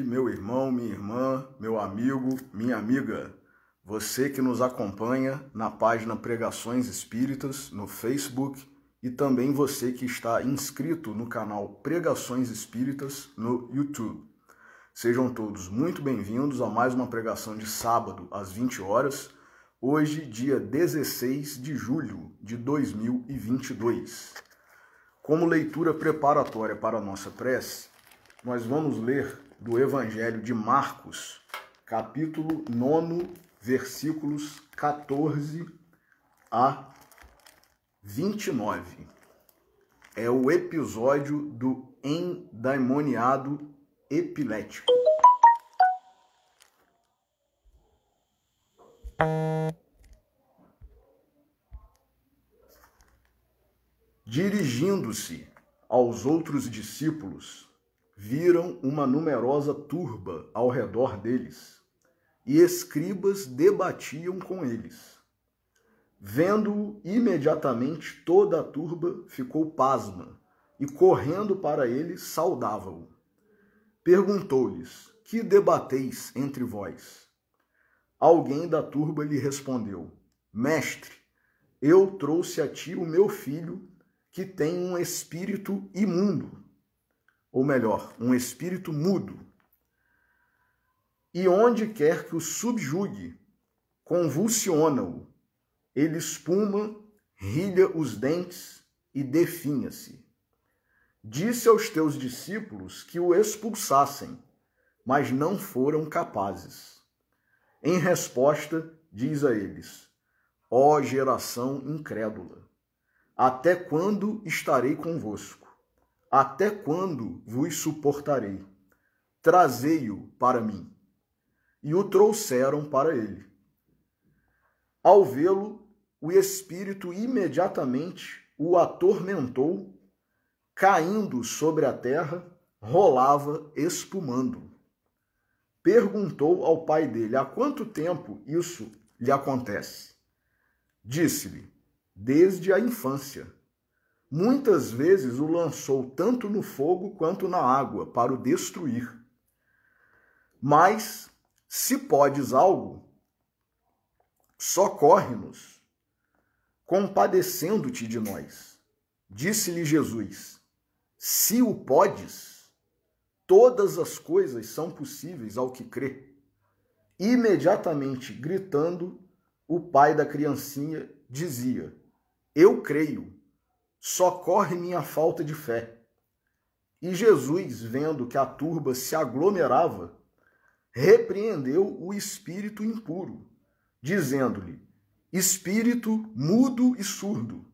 Meu irmão, minha irmã, meu amigo, minha amiga, você que nos acompanha na página Pregações Espíritas no Facebook e também você que está inscrito no canal Pregações Espíritas no YouTube. Sejam todos muito bem-vindos a mais uma pregação de sábado às 20 horas, hoje, dia 16 de julho de 2022. Como leitura preparatória para a nossa prece, nós vamos ler do Evangelho de Marcos, capítulo 9, versículos 14 a 29. É o episódio do endemoniado epilético. Dirigindo-se aos outros discípulos, viram uma numerosa turba ao redor deles, e escribas debatiam com eles. Vendo-o, imediatamente toda a turba ficou pasma, e correndo para ele, saudava-o. Perguntou-lhes: que debateis entre vós? Alguém da turba lhe respondeu: Mestre, eu trouxe a ti o meu filho, que tem um espírito imundo, ou melhor, um espírito mudo. E onde quer que o subjugue, convulsiona-o, ele espuma, rilha os dentes e definha-se. Disse aos teus discípulos que o expulsassem, mas não foram capazes. Em resposta, diz a eles: ó geração incrédula, até quando estarei convosco? Até quando vos suportarei? Trazei-o para mim. E o trouxeram para ele. Ao vê-lo, o espírito imediatamente o atormentou, caindo sobre a terra, rolava espumando. Perguntou ao pai dele: há quanto tempo isso lhe acontece? Disse-lhe: desde a infância. Muitas vezes o lançou tanto no fogo quanto na água para o destruir. Mas, se podes algo, socorre-nos, compadecendo-te de nós. Disse-lhe Jesus: se o podes, todas as coisas são possíveis ao que crê. Imediatamente, gritando, o pai da criancinha dizia: eu creio, socorre minha falta de fé. E Jesus, vendo que a turba se aglomerava, repreendeu o espírito impuro, dizendo-lhe: espírito mudo e surdo,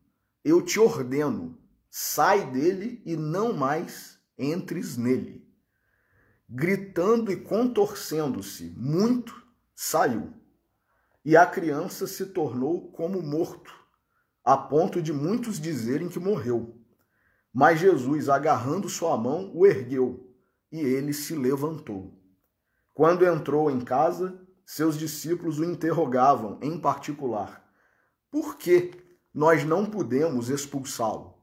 eu te ordeno, sai dele e não mais entres nele. Gritando e contorcendo-se muito, saiu. E a criança se tornou como morto, a ponto de muitos dizerem que morreu. Mas Jesus, agarrando sua mão, o ergueu, e ele se levantou. Quando entrou em casa, seus discípulos o interrogavam em particular: por que nós não pudemos expulsá-lo?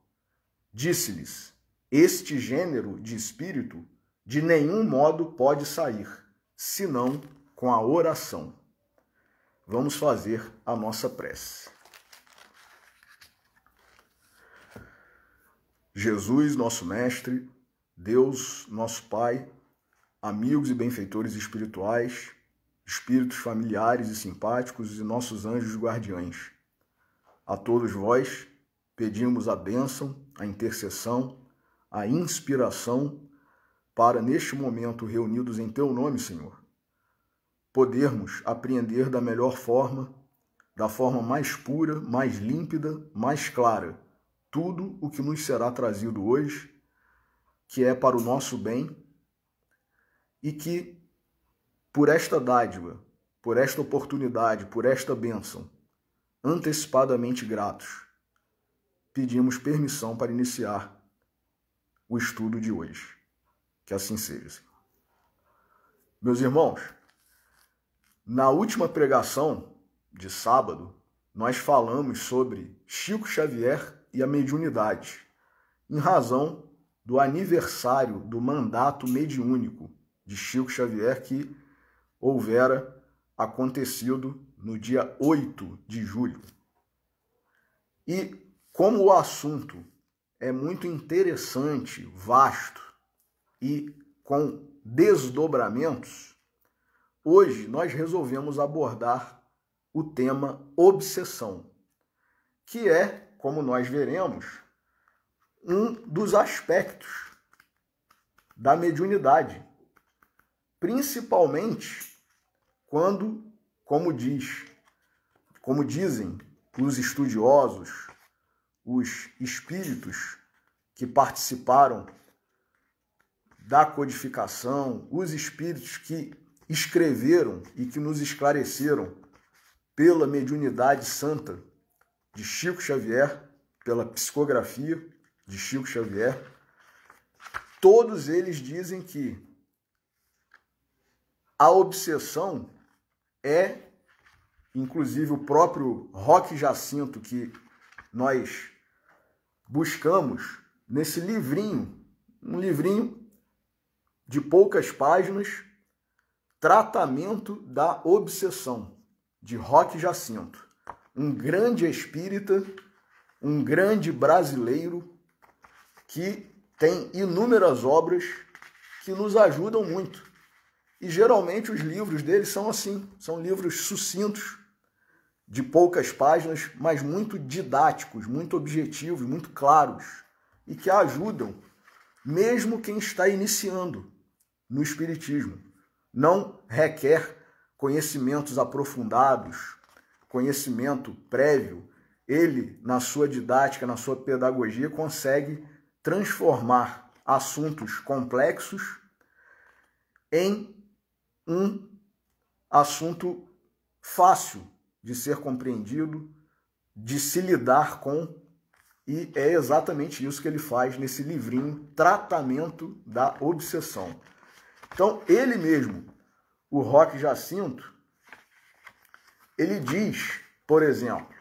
Disse-lhes: este gênero de espírito de nenhum modo pode sair, senão com a oração. Vamos fazer a nossa prece. Jesus, nosso Mestre, Deus, nosso Pai, amigos e benfeitores espirituais, espíritos familiares e simpáticos e nossos anjos guardiães. A todos vós pedimos a bênção, a intercessão, a inspiração para, neste momento reunidos em Teu nome, Senhor, podermos apreender da melhor forma, da forma mais pura, mais límpida, mais clara, tudo o que nos será trazido hoje, que é para o nosso bem, e que, por esta dádiva, por esta oportunidade, por esta bênção, antecipadamente gratos, pedimos permissão para iniciar o estudo de hoje. Que assim seja, Senhor. Meus irmãos, na última pregação de sábado, nós falamos sobre Chico Xavier e a mediunidade, em razão do aniversário do mandato mediúnico de Chico Xavier que houvera acontecido no dia 8 de julho. E como o assunto é muito interessante, vasto e com desdobramentos, hoje nós resolvemos abordar o tema obsessão, que é, como nós veremos, um dos aspectos da mediunidade, principalmente quando, como dizem os estudiosos, os espíritos que participaram da codificação, os espíritos que escreveram e que nos esclareceram pela mediunidade santa de Chico Xavier, pela psicografia de Chico Xavier, todos eles dizem que a obsessão é, inclusive o próprio Roque Jacinto, que nós buscamos nesse livrinho, um livrinho de poucas páginas, Tratamento da Obsessão, de Roque Jacinto, um grande espírita, um grande brasileiro que tem inúmeras obras que nos ajudam muito. E geralmente os livros dele são assim, são livros sucintos, de poucas páginas, mas muito didáticos, muito objetivos, muito claros, e que ajudam mesmo quem está iniciando no espiritismo. Não requer conhecimentos aprofundados, conhecimento prévio. Ele, na sua didática, na sua pedagogia, consegue transformar assuntos complexos em um assunto fácil de ser compreendido, de se lidar com, e é exatamente isso que ele faz nesse livrinho, Tratamento da Obsessão. Então, ele mesmo, o Roque Jacinto, ele diz, por exemplo,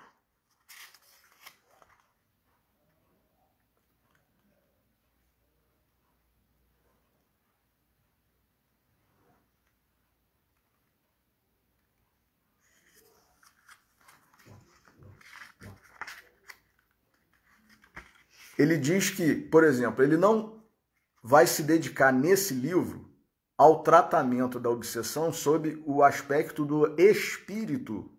que, por exemplo, ele não vai se dedicar nesse livro ao tratamento da obsessão sob o aspecto do espírito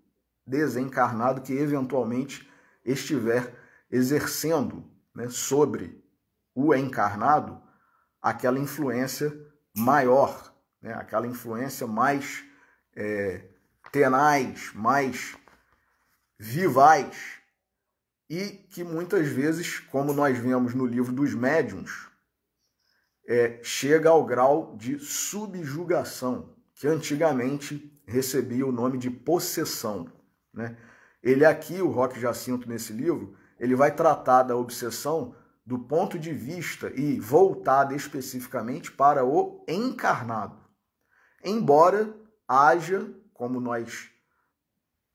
desencarnado que eventualmente estiver exercendo, né, sobre o encarnado aquela influência maior, né, aquela influência mais tenaz, mais vivaz, e que muitas vezes, como nós vemos no livro dos médiuns, chega ao grau de subjugação, que antigamente recebia o nome de possessão, né? Ele aqui, o Roque Jacinto, nesse livro, ele vai tratar da obsessão do ponto de vista e voltada especificamente para o encarnado. Embora haja, como nós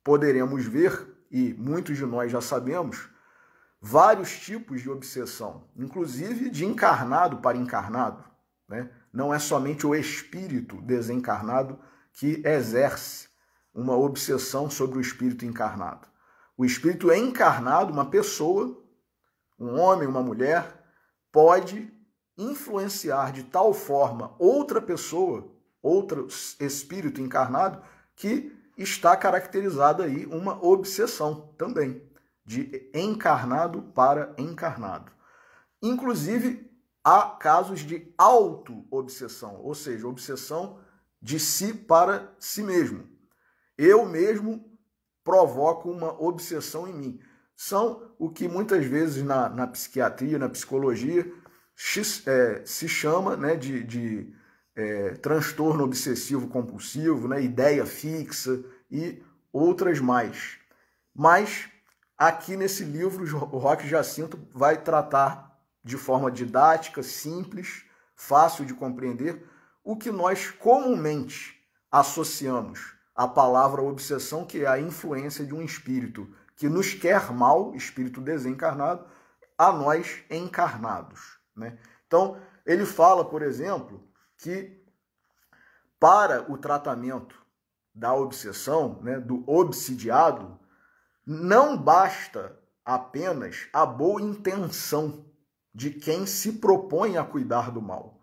poderemos ver, e muitos de nós já sabemos, vários tipos de obsessão, inclusive de encarnado para encarnado, né? Não é somente o espírito desencarnado que exerce uma obsessão sobre o espírito encarnado. O espírito encarnado, uma pessoa, um homem, uma mulher, pode influenciar de tal forma outra pessoa, outro espírito encarnado, que está caracterizada aí uma obsessão também, de encarnado para encarnado. Inclusive, há casos de auto-obsessão, ou seja, obsessão de si para si mesmo. Eu mesmo provoco uma obsessão em mim. São o que muitas vezes na psiquiatria, na psicologia, se chama, né, de transtorno obsessivo compulsivo, né, ideia fixa e outras mais. Mas aqui nesse livro o Roque Jacinto vai tratar de forma didática, simples, fácil de compreender, o que nós comumente associamos à palavra obsessão, que é a influência de um espírito que nos quer mal, espírito desencarnado, a nós encarnados, né? Então, ele fala, por exemplo, que para o tratamento da obsessão, né, do obsidiado, não basta apenas a boa intenção de quem se propõe a cuidar do mal.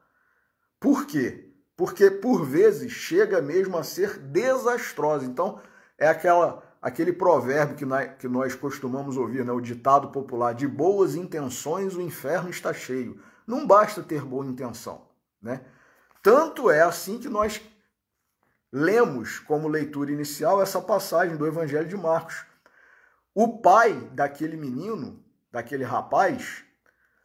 Por quê? Porque, por vezes, chega mesmo a ser desastrosa. Então, é aquele provérbio que nós costumamos ouvir, né? O ditado popular: de boas intenções o inferno está cheio. Não basta ter boa intenção, né? Tanto é assim que nós lemos como leitura inicial essa passagem do Evangelho de Marcos. O pai daquele menino, daquele rapaz,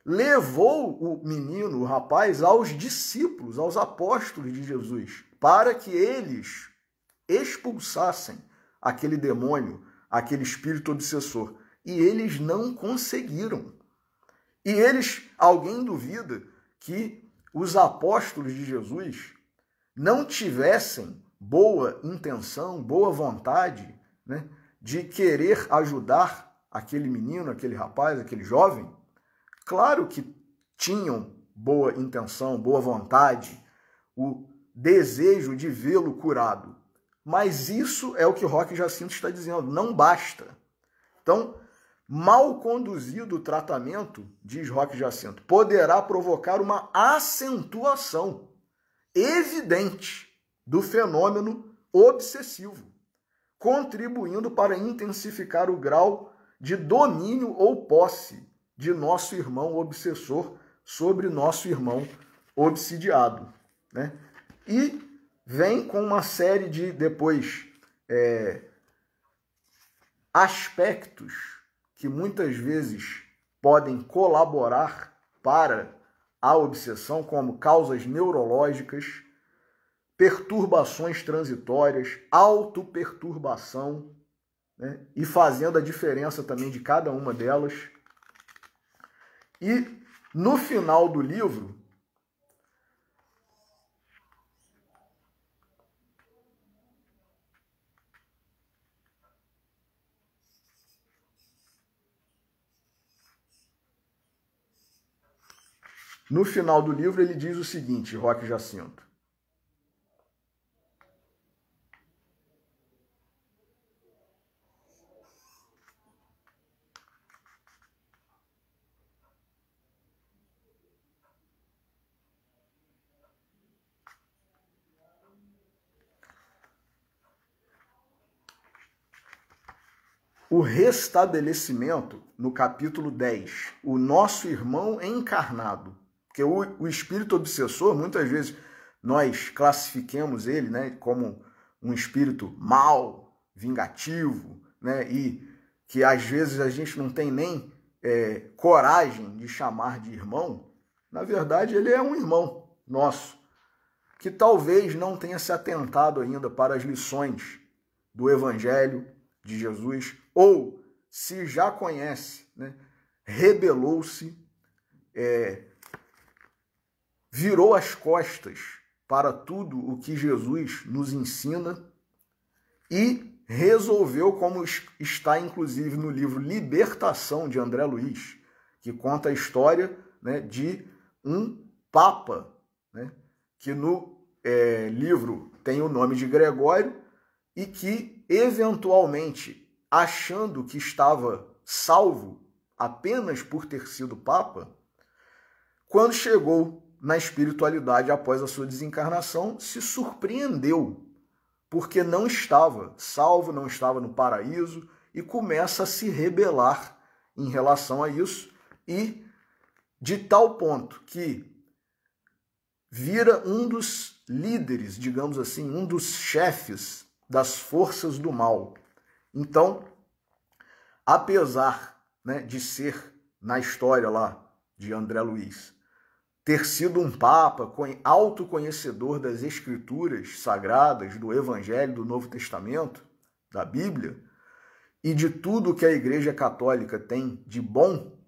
levou o menino, o rapaz, aos discípulos, aos apóstolos de Jesus, para que eles expulsassem aquele demônio, aquele espírito obsessor. E eles não conseguiram. E alguém duvida que os apóstolos de Jesus não tivessem boa intenção, boa vontade, né, de querer ajudar aquele menino, aquele rapaz, aquele jovem? Claro que tinham boa intenção, boa vontade, o desejo de vê-lo curado. Mas isso é o que Roque Jacinto está dizendo, não basta. Então, mal conduzido o tratamento, diz Roque Jacinto, poderá provocar uma acentuação evidente do fenômeno obsessivo, contribuindo para intensificar o grau de domínio ou posse de nosso irmão obsessor sobre nosso irmão obsidiado, né? E vem com uma série de, depois, aspectos que muitas vezes podem colaborar para a obsessão, como causas neurológicas, perturbações transitórias, autoperturbação, né? E fazendo a diferença também de cada uma delas. E no final do livro, ele diz o seguinte, Roque Jacinto: o restabelecimento, no capítulo 10, o nosso irmão encarnado. Porque o espírito obsessor, muitas vezes, nós classifiquemos ele, né, como um espírito mau, vingativo, né, e que às vezes a gente não tem nem coragem de chamar de irmão. Na verdade, ele é um irmão nosso, que talvez não tenha se atentado ainda para as lições do Evangelho de Jesus, ou se já conhece, né, rebelou-se, virou as costas para tudo o que Jesus nos ensina e resolveu, como está inclusive no livro Libertação, de André Luiz, que conta a história, né, de um papa, né, que no livro tem o nome de Gregório, e que, eventualmente, achando que estava salvo apenas por ter sido papa, quando chegou na espiritualidade após a sua desencarnação, se surpreendeu, porque não estava salvo, não estava no paraíso, e começa a se rebelar em relação a isso, e de tal ponto que vira um dos líderes, digamos assim, um dos chefes das forças do mal. Então, apesar, né, de ser, na história lá de André Luiz, ter sido um papa autoconhecedor das escrituras sagradas, do Evangelho, do Novo Testamento, da Bíblia, e de tudo que a Igreja Católica tem de bom,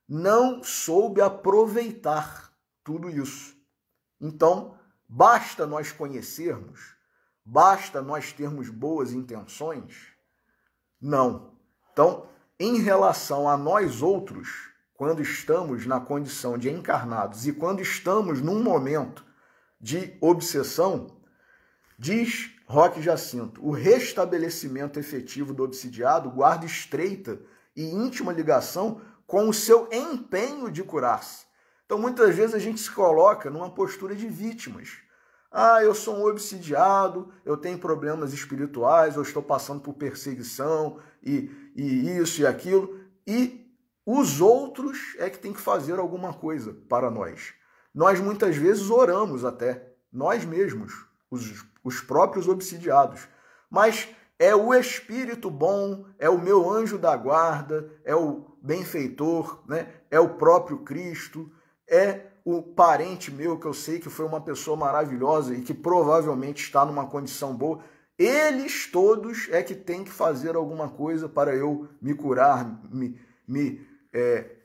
não soube aproveitar tudo isso. Então, basta nós conhecermos, basta nós termos boas intenções? Não. Então, em relação a nós outros, quando estamos na condição de encarnados e quando estamos num momento de obsessão, Diz Roque Jacinto, o restabelecimento efetivo do obsidiado guarda estreita e íntima ligação com o seu empenho de curar-se. Então, muitas vezes a gente se coloca numa postura de vítimas. Ah, eu sou um obsidiado, eu tenho problemas espirituais, eu estou passando por perseguição e isso e aquilo. E os outros é que tem que fazer alguma coisa para nós. Nós muitas vezes oramos até, nós mesmos, os próprios obsidiados. Mas é o Espírito bom, é o meu anjo da guarda, é o benfeitor, né? É o próprio Cristo, é o parente meu que eu sei que foi uma pessoa maravilhosa e que provavelmente está numa condição boa. Eles todos é que têm que fazer alguma coisa para eu me curar, me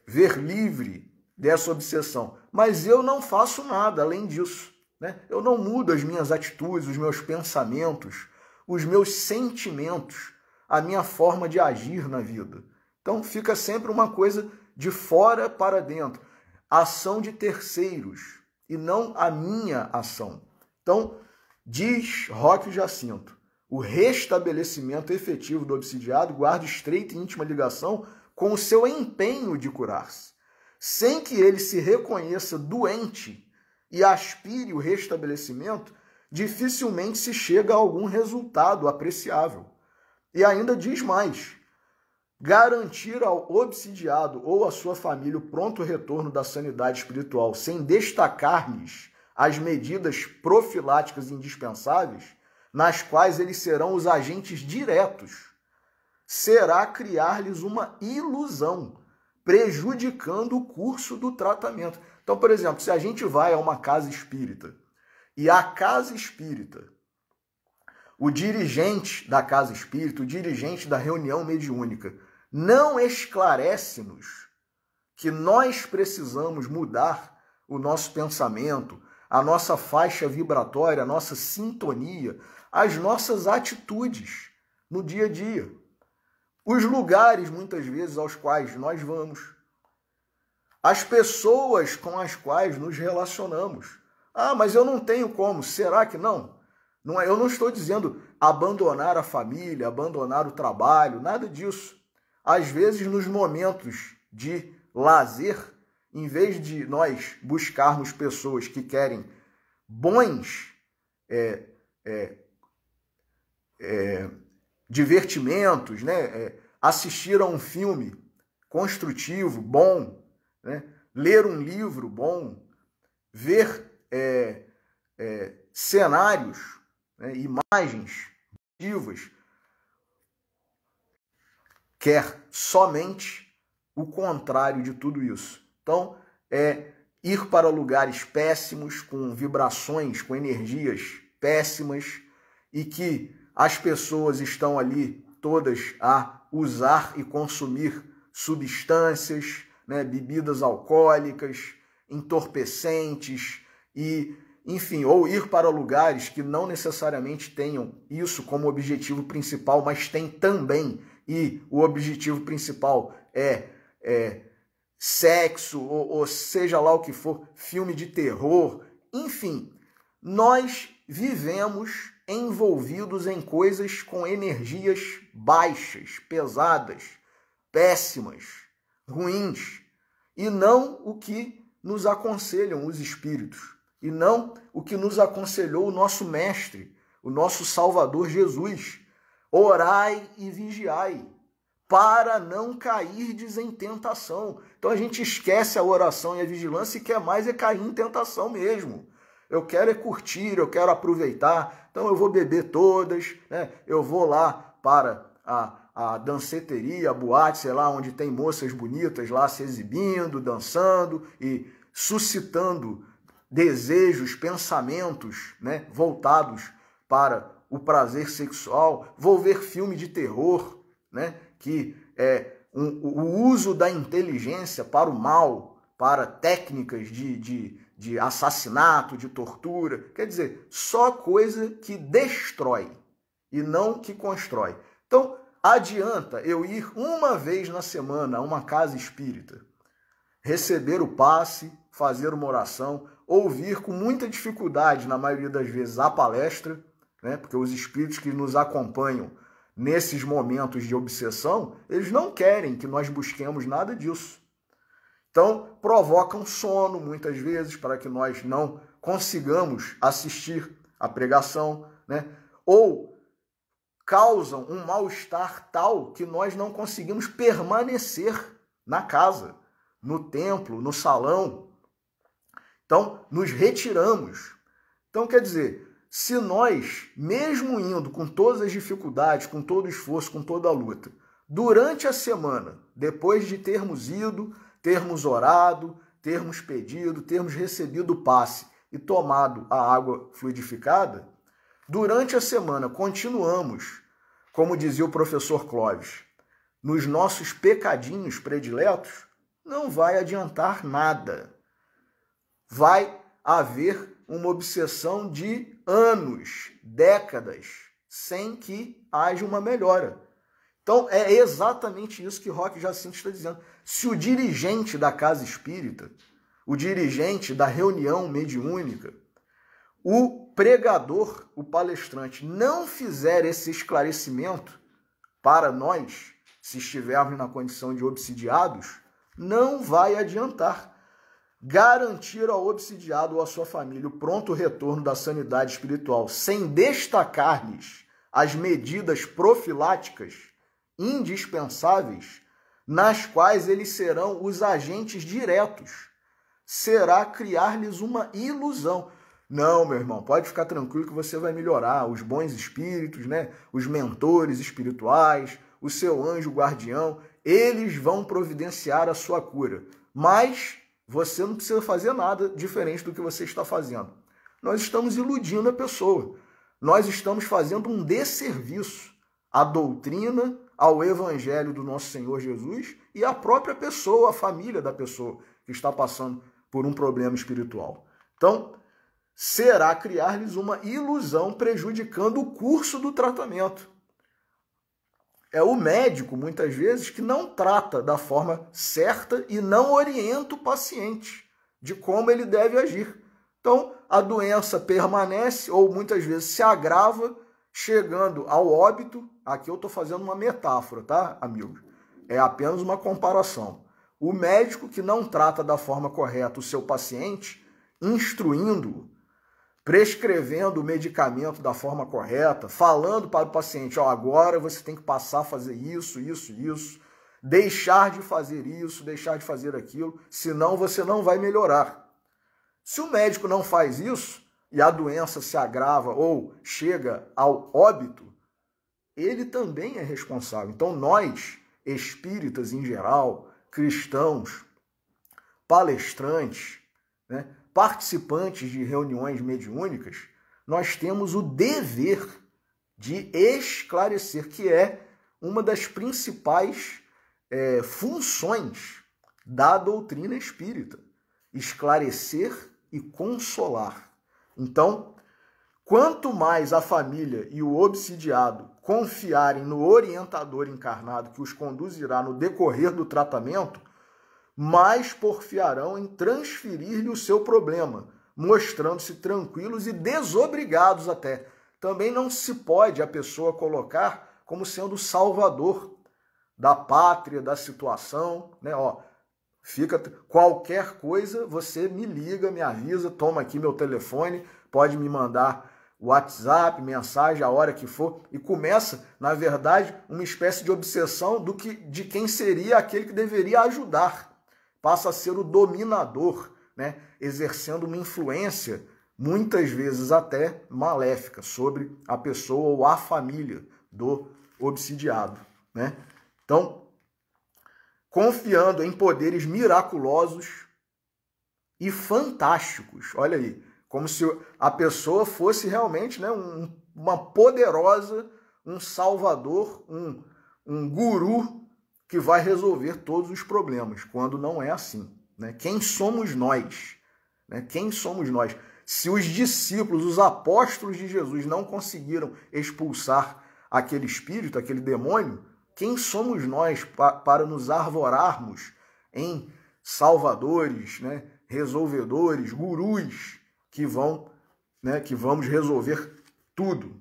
ver livre dessa obsessão. Mas eu não faço nada além disso, né? Eu não mudo as minhas atitudes, os meus pensamentos, os meus sentimentos, a minha forma de agir na vida. Então fica sempre uma coisa de fora para dentro. Ação de terceiros e não a minha ação. Então, diz Roque Jacinto, o restabelecimento efetivo do obsidiado guarda estreita e íntima ligação com o seu empenho de curar-se. Sem que ele se reconheça doente e aspire o restabelecimento, dificilmente se chega a algum resultado apreciável. E ainda diz mais, garantir ao obsidiado ou à sua família o pronto retorno da sanidade espiritual sem destacar-lhes as medidas profiláticas indispensáveis, nas quais eles serão os agentes diretos, será criar-lhes uma ilusão, prejudicando o curso do tratamento. Então, por exemplo, se a gente vai a uma casa espírita e a casa espírita, o dirigente da casa espírita, o dirigente da reunião mediúnica, não esclarece-nos que nós precisamos mudar o nosso pensamento, a nossa faixa vibratória, a nossa sintonia, as nossas atitudes no dia a dia. Os lugares, muitas vezes, aos quais nós vamos. As pessoas com as quais nos relacionamos. Ah, mas eu não tenho como. Será que não? Eu não estou dizendo abandonar a família, abandonar o trabalho, nada disso. Às vezes, nos momentos de lazer, em vez de nós buscarmos pessoas que querem bons divertimentos, né? Assistir a um filme construtivo, bom, né? Ler um livro bom, ver cenários, né? Imagens vivas, quer somente o contrário de tudo isso. Então, ir para lugares péssimos, com vibrações, com energias péssimas, e que as pessoas estão ali todas a usar e consumir substâncias, né, bebidas alcoólicas, entorpecentes, e, enfim, ou ir para lugares que não necessariamente tenham isso como objetivo principal, mas tem também, e o objetivo principal é sexo, ou seja lá o que for, filme de terror, enfim, nós vivemos envolvidos em coisas com energias baixas, pesadas, péssimas, ruins, e não o que nos aconselham os espíritos, e não o que nos aconselhou o nosso mestre, o nosso Salvador Jesus. Orai e vigiai, para não cairdes em tentação. Então a gente esquece a oração e a vigilância e quer mais cair em tentação mesmo. Eu quero curtir, eu quero aproveitar, então eu vou beber todas, né? Eu vou lá para a danceteria, a boate, sei lá, onde tem moças bonitas lá se exibindo, dançando e suscitando desejos, pensamentos, né, voltados para o prazer sexual. Vou ver filme de terror, né, que é o uso da inteligência para o mal, para técnicas de assassinato, de tortura. Quer dizer, só coisa que destrói e não que constrói. Então, adianta eu ir uma vez na semana a uma casa espírita, receber o passe, fazer uma oração, ouvir com muita dificuldade, na maioria das vezes, a palestra, né? Porque os espíritos que nos acompanham nesses momentos de obsessão, eles não querem que nós busquemos nada disso. Então, provocam sono, muitas vezes, para que nós não consigamos assistir a pregação, né? Ou causam um mal-estar tal que nós não conseguimos permanecer na casa, no templo, no salão. Então, nos retiramos. Então, quer dizer, se nós, mesmo indo com todas as dificuldades, com todo o esforço, com toda a luta, durante a semana, depois de termos ido, termos orado, termos pedido, termos recebido o passe e tomado a água fluidificada, durante a semana continuamos, como dizia o professor Clóvis, nos nossos pecadinhos prediletos, não vai adiantar nada. Vai haver uma obsessão de anos, décadas, sem que haja uma melhora. Então, é exatamente isso que Roque Jacinto está dizendo. Se o dirigente da casa espírita, o dirigente da reunião mediúnica, o pregador, o palestrante, não fizer esse esclarecimento para nós, se estivermos na condição de obsidiados, não vai adiantar. Garantir ao obsidiado ou à sua família o pronto retorno da sanidade espiritual, sem destacar-lhes as medidas profiláticas indispensáveis, nas quais eles serão os agentes diretos, será criar-lhes uma ilusão. Não, meu irmão, pode ficar tranquilo que você vai melhorar. Os bons espíritos, né? Os mentores espirituais, o seu anjo guardião, eles vão providenciar a sua cura. Mas você não precisa fazer nada diferente do que você está fazendo. Nós estamos iludindo a pessoa. Nós estamos fazendo um desserviço à doutrina, ao evangelho do nosso Senhor Jesus e à própria pessoa, à família da pessoa que está passando por um problema espiritual. Então, será criar-lhes uma ilusão, prejudicando o curso do tratamento. É o médico, muitas vezes, que não trata da forma certa e não orienta o paciente de como ele deve agir. Então, a doença permanece ou muitas vezes se agrava, chegando ao óbito. Aqui eu estou fazendo uma metáfora, tá, amigos? É apenas uma comparação. O médico que não trata da forma correta o seu paciente, instruindo-o, prescrevendo o medicamento da forma correta, falando para o paciente, ó, agora você tem que passar a fazer isso, deixar de fazer isso, deixar de fazer aquilo, senão você não vai melhorar. Se o médico não faz isso e a doença se agrava ou chega ao óbito, ele também é responsável. Então nós, espíritas em geral, cristãos, palestrantes, né, participantes de reuniões mediúnicas, nós temos o dever de esclarecer, que é uma das principais funções da doutrina espírita, esclarecer e consolar. Então, quanto mais a família e o obsidiado confiarem no orientador encarnado que os conduzirá no decorrer do tratamento, mais porfiarão em transferir-lhe o seu problema, mostrando-se tranquilos e desobrigados até. Também não se pode a pessoa colocar como sendo o salvador da pátria, da situação, né? Ó, fica qualquer coisa, você me liga, me avisa, toma aqui meu telefone, pode me mandar WhatsApp, mensagem, a hora que for, e começa, na verdade, uma espécie de obsessão de quem seria aquele que deveria ajudar. Passa a ser o dominador, né? Exercendo uma influência, muitas vezes até maléfica, sobre a pessoa ou a família do obsidiado, né? Então, confiando em poderes miraculosos e fantásticos, olha aí, como se a pessoa fosse realmente, né, uma poderosa, um salvador, um guru que vai resolver todos os problemas, quando não é assim, né? Quem somos nós? Né? Quem somos nós? Se os discípulos, os apóstolos de Jesus não conseguiram expulsar aquele espírito, aquele demônio, quem somos nós para nos arvorarmos em salvadores, né? Resolvedores, gurus que vão, né? Que vamos resolver tudo.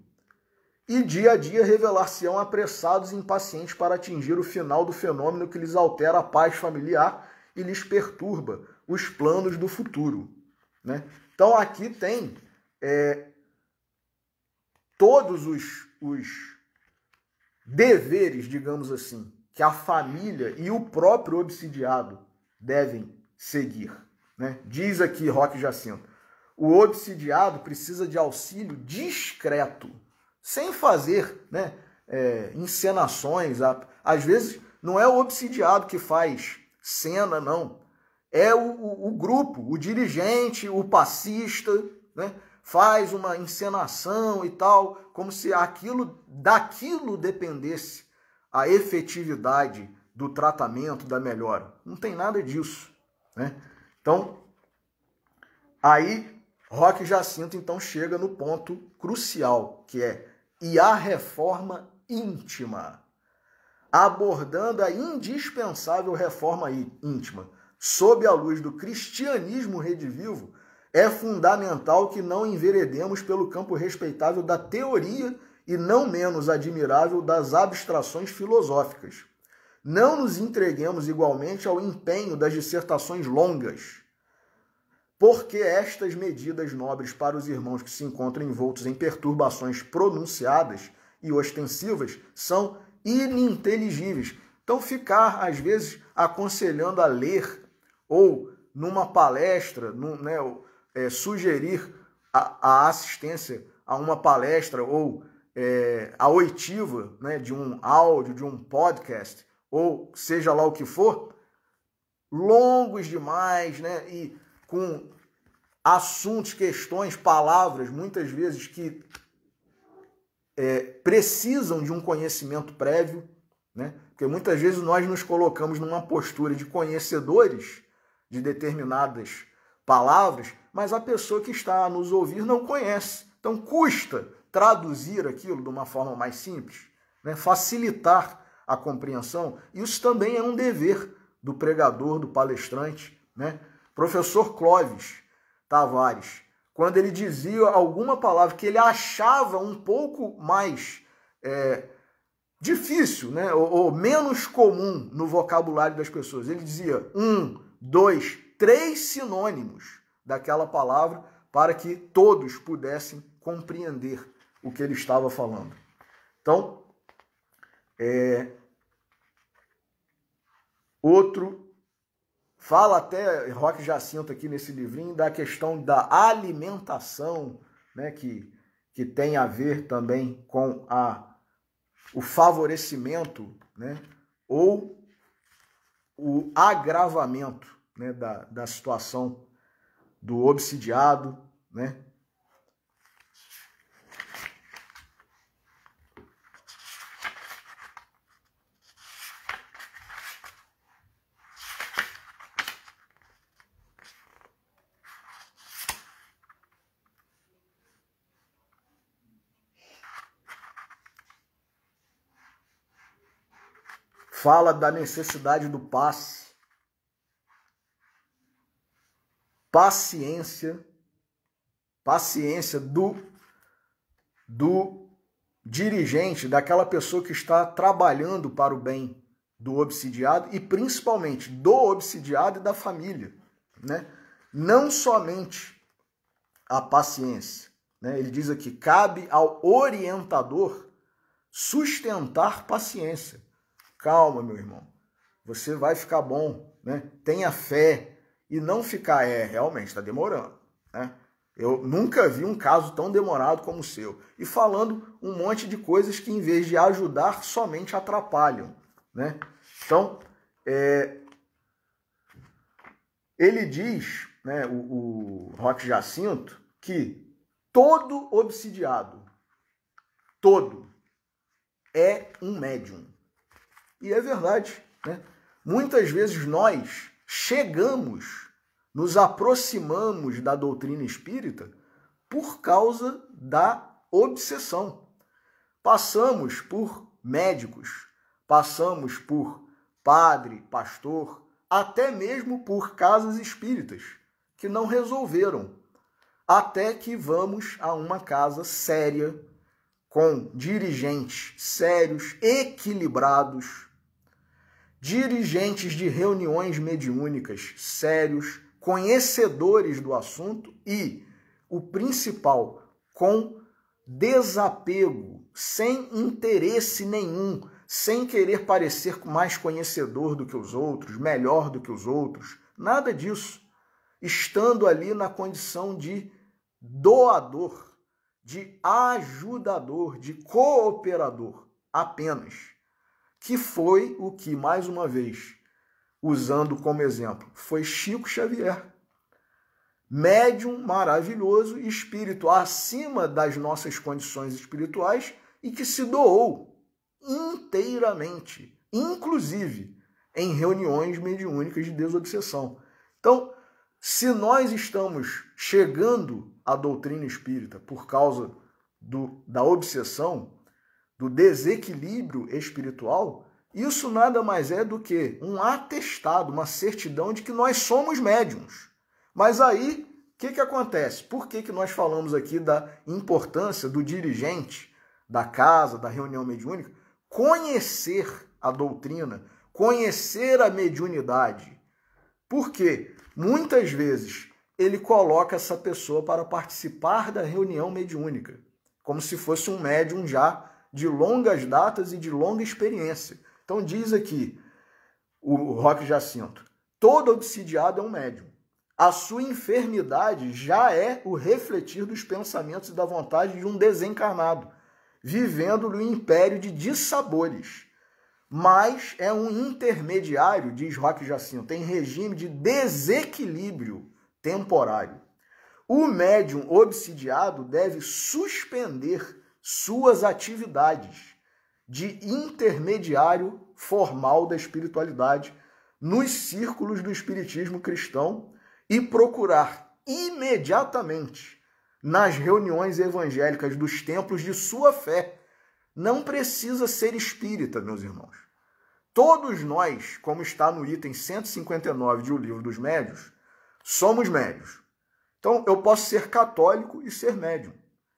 e dia a dia revelar-se-ão apressados e impacientes para atingir o final do fenômeno que lhes altera a paz familiar e lhes perturba os planos do futuro, né? Então aqui tem todos os deveres, digamos assim, que a família e o próprio obsidiado devem seguir, né? Diz aqui Roque Jacinto, o obsidiado precisa de auxílio discreto, sem fazer, né, encenações. Às vezes não é o obsidiado que faz cena, não. É o grupo, o dirigente, o passista, né, faz uma encenação e tal, como se daquilo dependesse a efetividade do tratamento, da melhora. Não tem nada disso, né? Então, aí Roque Jacinto então chega no ponto crucial, que é e a reforma íntima, abordando a indispensável reforma íntima sob a luz do cristianismo redivivo, é fundamental que não enveredemos pelo campo respeitável da teoria e não menos admirável das abstrações filosóficas. Não nos entreguemos igualmente ao empenho das dissertações longas, porque estas medidas nobres para os irmãos que se encontram envoltos em perturbações pronunciadas e ostensivas são ininteligíveis. Então, ficar, às vezes, aconselhando a ler ou numa palestra, sugerir a assistência a uma palestra ou a oitiva, né, de um áudio, de um podcast, ou seja lá o que for, longos demais, né, e com assuntos, questões, palavras, muitas vezes que precisam de um conhecimento prévio, né? Porque muitas vezes nós nos colocamos numa postura de conhecedores de determinadas palavras, mas a pessoa que está a nos ouvir não conhece. Então custa traduzir aquilo de uma forma mais simples, né? Facilitar a compreensão. Isso também é um dever do pregador, do palestrante, né? Professor Clóvis Tavares, quando ele dizia alguma palavra que ele achava um pouco mais difícil, né, ou menos comum no vocabulário das pessoas, ele dizia 1, 2, 3 sinônimos daquela palavra para que todos pudessem compreender o que ele estava falando. Então, outro fala até Roque Jacinto aqui nesse livrinho da questão da alimentação, né, que tem a ver também com o favorecimento, né, ou o agravamento, né, da situação do obsidiado, né? Fala da necessidade do passe, paciência do dirigente, daquela pessoa que está trabalhando para o bem do obsidiado e principalmente do obsidiado e da família, né? Não somente a paciência, né? Ele diz aqui, cabe ao orientador sustentar paciência. Calma, meu irmão, você vai ficar bom, né? Tenha fé e não ficar, realmente está demorando, né? Eu nunca vi um caso tão demorado como o seu. E falando um monte de coisas que, em vez de ajudar, somente atrapalham, né? Então, ele diz, né, o Roque Jacinto, que todo obsidiado, todo, é um médium. E é verdade, né? Muitas vezes nós nos aproximamos da doutrina espírita por causa da obsessão. Passamos por médicos, passamos por padre, pastor, até mesmo por casas espíritas, que não resolveram, até que vamos a uma casa séria, com dirigentes sérios, equilibrados, dirigentes de reuniões mediúnicas sérios, conhecedores do assunto e, o principal, com desapego, sem interesse nenhum, sem querer parecer mais conhecedor do que os outros, melhor do que os outros, nada disso. Estando ali na condição de doador, de ajudador, de cooperador apenas, que foi o que, mais uma vez, usando como exemplo, foi Chico Xavier. Médium maravilhoso, espírito acima das nossas condições espirituais e que se doou inteiramente, inclusive em reuniões mediúnicas de desobsessão. Então, se nós estamos chegando à doutrina espírita por causa da obsessão, do desequilíbrio espiritual, isso nada mais é do que um atestado, uma certidão de que nós somos médiuns. Mas aí, o que acontece? Por que nós falamos aqui da importância do dirigente da casa, da reunião mediúnica, conhecer a doutrina, conhecer a mediunidade? Porque muitas vezes ele coloca essa pessoa para participar da reunião mediúnica, como se fosse um médium já de longas datas e de longa experiência. Então diz aqui o Roque Jacinto, todo obsidiado é um médium. A sua enfermidade já é o refletir dos pensamentos e da vontade de um desencarnado, vivendo no império de dissabores. Mas é um intermediário, diz Roque Jacinto, em regime de desequilíbrio temporário. O médium obsidiado deve suspender suas atividades de intermediário formal da espiritualidade nos círculos do espiritismo cristão e procurar imediatamente nas reuniões evangélicas dos templos de sua fé. Não precisa ser espírita, meus irmãos. Todos nós, como está no item 159 de O Livro dos Médiuns, somos médiuns. Então, eu posso ser católico e ser médium.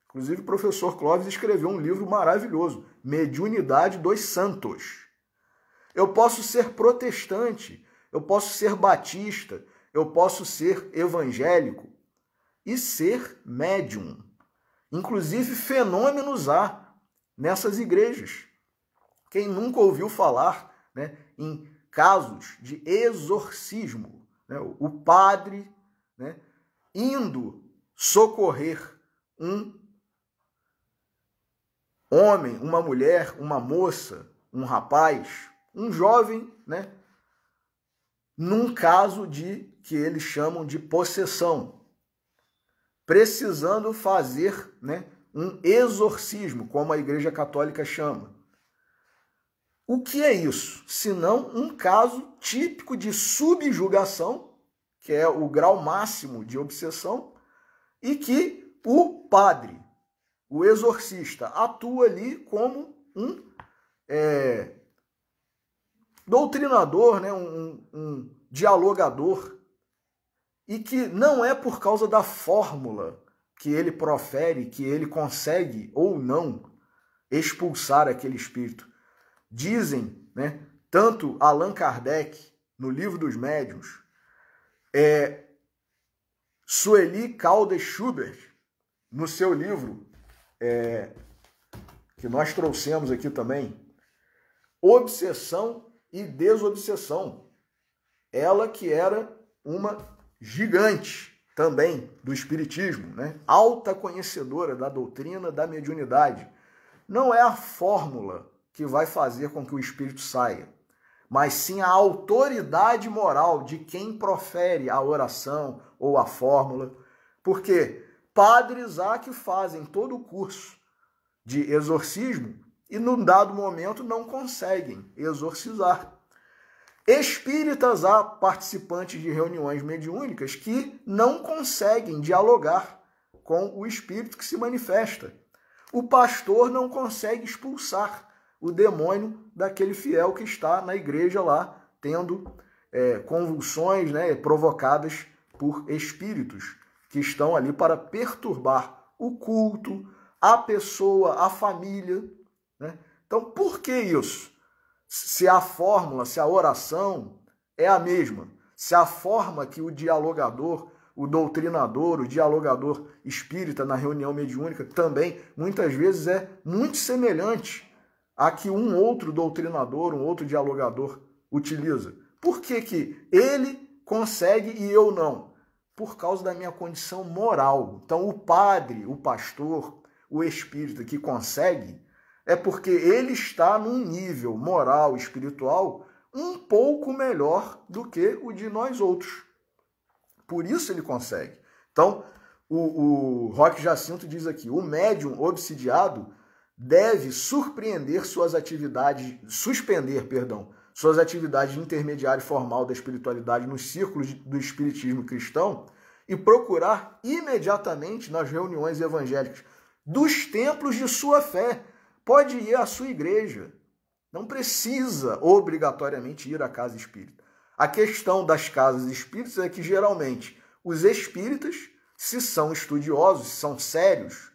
Inclusive, o professor Clóvis escreveu um livro maravilhoso, Mediunidade dos Santos. Eu posso ser protestante, eu posso ser batista, eu posso ser evangélico e ser médium. Inclusive, fenômenos há nessas igrejas. Quem nunca ouviu falar, né, em casos de exorcismo, né, o padre, né, indo socorrer um homem, uma mulher, uma moça, um rapaz, um jovem, né, num caso de que eles chamam de possessão, precisando fazer, né, um exorcismo, como a Igreja Católica chama. O que é isso? Senão um caso típico de subjugação, que é o grau máximo de obsessão, e que o padre, o exorcista, atua ali como um doutrinador, né, um dialogador, e que não é por causa da fórmula que ele profere, que ele consegue ou não expulsar aquele espírito. Dizem, né, tanto Allan Kardec, no Livro dos Médiuns, Sueli Caldas Schubert, no seu livro, que nós trouxemos aqui também, Obsessão e Desobsessão. Ela que era uma gigante também do espiritismo, né? Alta conhecedora da doutrina da mediunidade. Não é a fórmula que vai fazer com que o espírito saia, mas sim a autoridade moral de quem profere a oração ou a fórmula, porque padres há que fazem todo o curso de exorcismo e num dado momento não conseguem exorcizar. Espíritas há participantes de reuniões mediúnicas que não conseguem dialogar com o espírito que se manifesta. O pastor não consegue expulsar o demônio daquele fiel que está na igreja lá, tendo convulsões, né, provocadas por espíritos que estão ali para perturbar o culto, a pessoa, a família, né? Então, por que isso? Se a fórmula, se a oração é a mesma, se a forma que o dialogador, o doutrinador, o dialogador espírita na reunião mediúnica também, muitas vezes é muito semelhante a que um outro doutrinador, um outro dialogador utiliza. Por que que ele consegue e eu não? Por causa da minha condição moral. Então, o padre, o pastor, o espírita que consegue é porque ele está num nível moral, espiritual, um pouco melhor do que o de nós outros. Por isso ele consegue. Então, o Roque Jacinto diz aqui, o médium obsidiado deve suspender suas atividades de intermediário formal da espiritualidade nos círculos do espiritismo cristão e procurar imediatamente nas reuniões evangélicas dos templos de sua fé. Pode ir à sua igreja. Não precisa obrigatoriamente ir à casa espírita. A questão das casas espíritas é que, geralmente, os espíritas, se são estudiosos, se são sérios,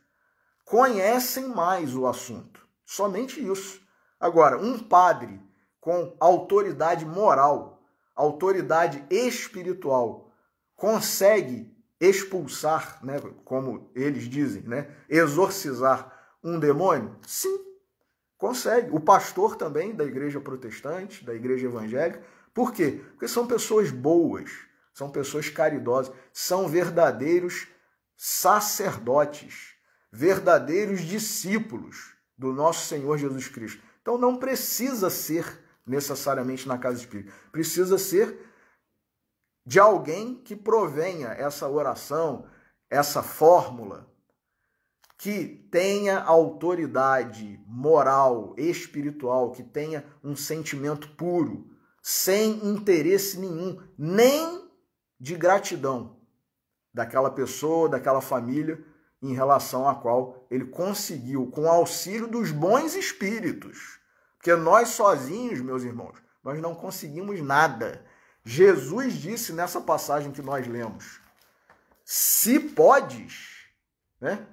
conhecem mais o assunto. Somente isso. Agora, um padre com autoridade moral, autoridade espiritual, consegue expulsar, né, como eles dizem, né, exorcizar um demônio? Sim, consegue. O pastor também da igreja protestante, da igreja evangélica. Por quê? Porque são pessoas boas, são pessoas caridosas, são verdadeiros sacerdotes, verdadeiros discípulos do nosso Senhor Jesus Cristo. Então não precisa ser necessariamente na casa espírita. Precisa ser de alguém que provenha essa oração, essa fórmula, que tenha autoridade moral, espiritual, que tenha um sentimento puro, sem interesse nenhum, nem de gratidão daquela pessoa, daquela família, em relação à qual ele conseguiu, com o auxílio dos bons espíritos. Porque nós sozinhos, meus irmãos, nós não conseguimos nada. Jesus disse nessa passagem que nós lemos, se podes, né?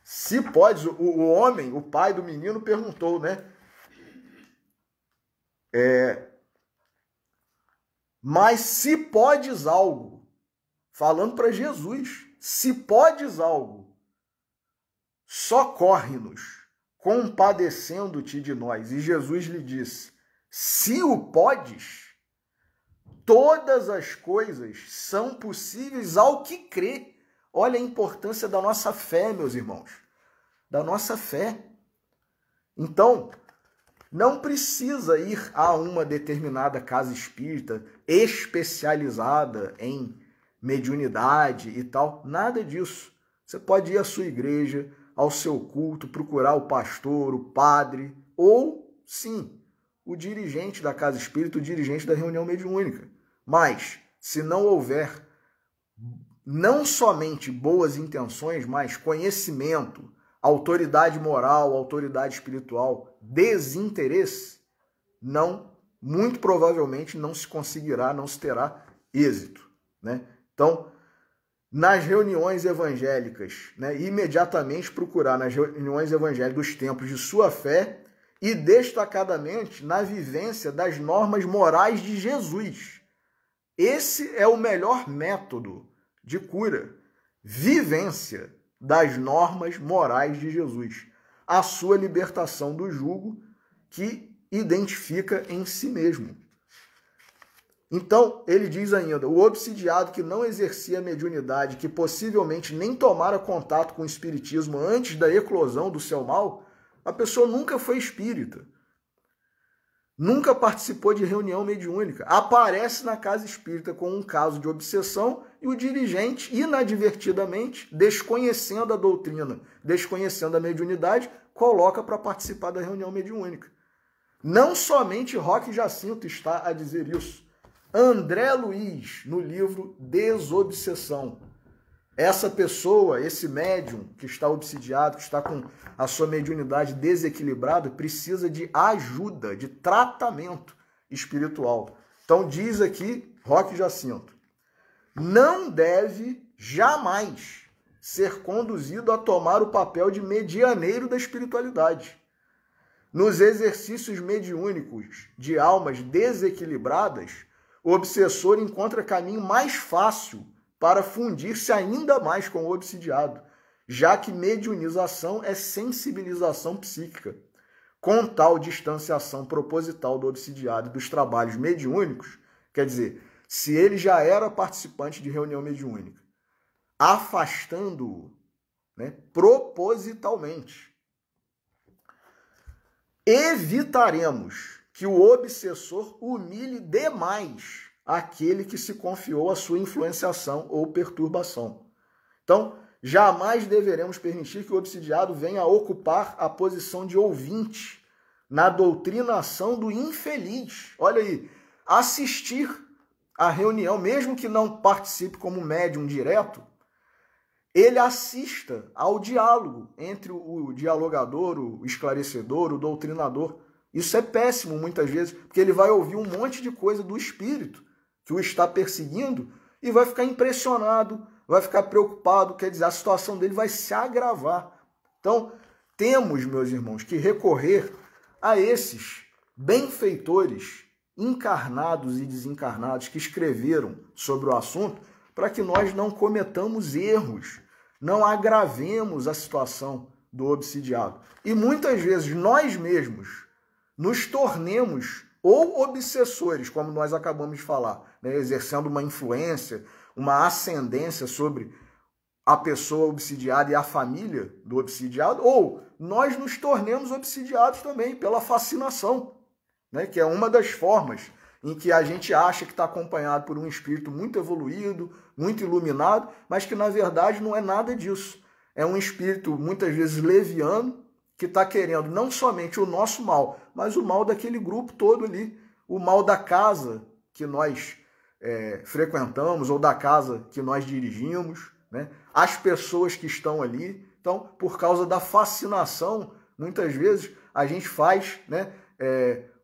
Se podes, o homem, o pai do menino perguntou, né? Mas se podes algo, falando para Jesus, se podes algo, socorre-nos, compadecendo-te de nós. E Jesus lhe disse, se o podes, todas as coisas são possíveis ao que crê. Olha a importância da nossa fé, meus irmãos, da nossa fé. Então, não precisa ir a uma determinada casa espírita especializada em mediunidade e tal, nada disso. Você pode ir à sua igreja, ao seu culto, procurar o pastor, o padre, ou, sim, o dirigente da casa espírita, o dirigente da reunião mediúnica. Mas, se não houver não somente boas intenções, mas conhecimento, autoridade moral, autoridade espiritual, desinteresse, muito provavelmente não se conseguirá, não se terá êxito, né? Então, nas reuniões evangélicas, né, imediatamente procurar nas reuniões evangélicas dos templos de sua fé e destacadamente na vivência das normas morais de Jesus. Esse é o melhor método de cura, vivência das normas morais de Jesus, a sua libertação do jugo que identifica em si mesmo. Então, ele diz ainda, o obsidiado que não exercia mediunidade, que possivelmente nem tomara contato com o espiritismo antes da eclosão do seu mal, a pessoa nunca foi espírita, nunca participou de reunião mediúnica, aparece na casa espírita com um caso de obsessão e o dirigente, inadvertidamente, desconhecendo a doutrina, desconhecendo a mediunidade, coloca para participar da reunião mediúnica. Não somente Roque Jacinto está a dizer isso. André Luiz, no livro Desobsessão. Essa pessoa, esse médium que está obsidiado, que está com a sua mediunidade desequilibrada, precisa de ajuda, de tratamento espiritual. Então diz aqui Roque Jacinto, não deve jamais ser conduzido a tomar o papel de medianeiro da espiritualidade. Nos exercícios mediúnicos de almas desequilibradas, o obsessor encontra caminho mais fácil para fundir-se ainda mais com o obsidiado, já que mediunização é sensibilização psíquica. Com tal distanciação proposital do obsidiado e dos trabalhos mediúnicos, quer dizer, se ele já era participante de reunião mediúnica, afastando-o, né, propositalmente, evitaremos que o obsessor humilhe demais aquele que se confiou à sua influenciação ou perturbação. Então, jamais deveremos permitir que o obsidiado venha a ocupar a posição de ouvinte na doutrinação do infeliz. Olha aí, assistir à reunião, mesmo que não participe como médium direto, ele assista ao diálogo entre o dialogador, o esclarecedor, o doutrinador. Isso é péssimo muitas vezes, porque ele vai ouvir um monte de coisa do espírito que o está perseguindo e vai ficar impressionado, vai ficar preocupado, quer dizer, a situação dele vai se agravar. Então, temos, meus irmãos, que recorrer a esses benfeitores encarnados e desencarnados que escreveram sobre o assunto para que nós não cometamos erros, não agravemos a situação do obsidiado. E muitas vezes nós mesmos nos tornemos ou obsessores, como nós acabamos de falar, né, exercendo uma influência, uma ascendência sobre a pessoa obsidiada e a família do obsidiado, ou nós nos tornemos obsidiados também pela fascinação, né, que é uma das formas em que a gente acha que está acompanhado por um espírito muito evoluído, muito iluminado, mas que na verdade não é nada disso. É um espírito muitas vezes leviano, que está querendo não somente o nosso mal, mas o mal daquele grupo todo ali, o mal da casa que nós frequentamos ou da casa que nós dirigimos, né? As pessoas que estão ali. Então, por causa da fascinação, muitas vezes a gente faz, né,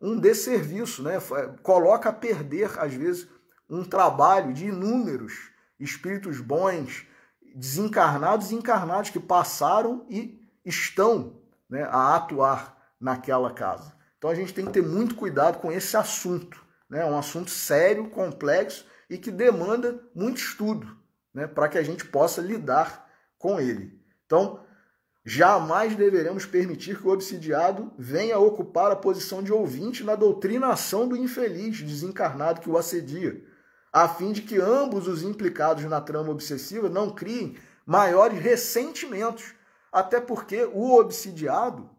um desserviço, né? Coloca a perder, às vezes, um trabalho de inúmeros espíritos bons, desencarnados e encarnados que passaram e estão, né, a atuar naquela casa. Então a gente tem que ter muito cuidado com esse assunto, né? É um assunto sério, complexo e que demanda muito estudo, né, para que a gente possa lidar com ele. Então, jamais deveremos permitir que o obsidiado venha a ocupar a posição de ouvinte na doutrinação do infeliz desencarnado que o assedia, a fim de que ambos os implicados na trama obsessiva não criem maiores ressentimentos, até porque o obsidiado,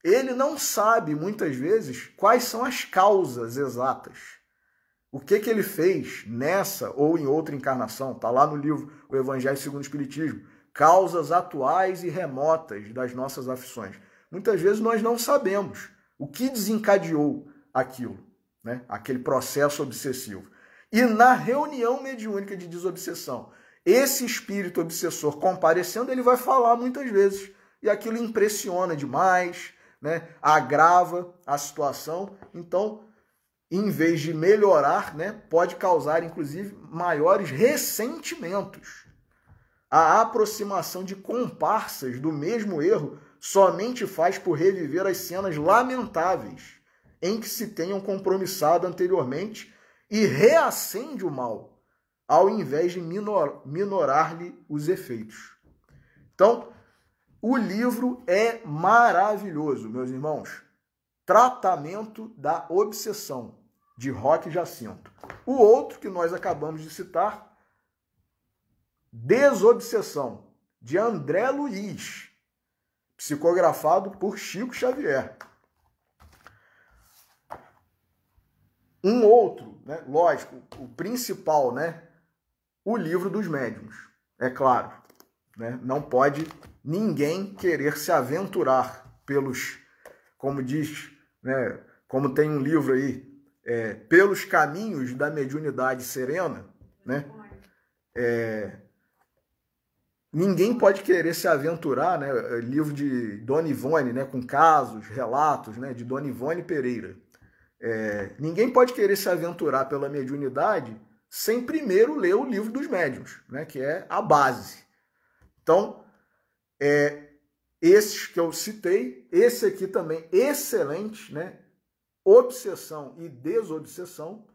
ele não sabe, muitas vezes, quais são as causas exatas. O que ele fez nessa ou em outra encarnação, está lá no livro O Evangelho segundo o Espiritismo, causas atuais e remotas das nossas aflições. Muitas vezes nós não sabemos o que desencadeou aquilo, né? Aquele processo obsessivo. E na reunião mediúnica de desobsessão, esse espírito obsessor comparecendo, ele vai falar muitas vezes. E aquilo impressiona demais, né? Agrava a situação. Então, em vez de melhorar, né, pode causar, inclusive, maiores ressentimentos. A aproximação de comparsas do mesmo erro somente faz por reviver as cenas lamentáveis em que se tenham compromissado anteriormente e reacende o mal, ao invés de minorar-lhe os efeitos. Então, o livro é maravilhoso, meus irmãos. Tratamento da Obsessão, de Roque Jacinto. O outro que nós acabamos de citar, Desobsessão, de André Luiz, psicografado por Chico Xavier. Um outro, né, lógico, o principal, né, o Livro dos Médiuns, é claro, né, não pode ninguém querer se aventurar pelos, como diz, né, como tem um livro aí, pelos caminhos da mediunidade serena, né, ninguém pode querer se aventurar, né, livro de Dona Ivone, né, com casos, relatos, né, de Dona Ivone Pereira. Ninguém pode querer se aventurar pela mediunidade sem primeiro ler o Livro dos Médiuns, né, que é a base. Então, esses que eu citei, esse aqui também excelente, né? Obsessão e Desobsessão,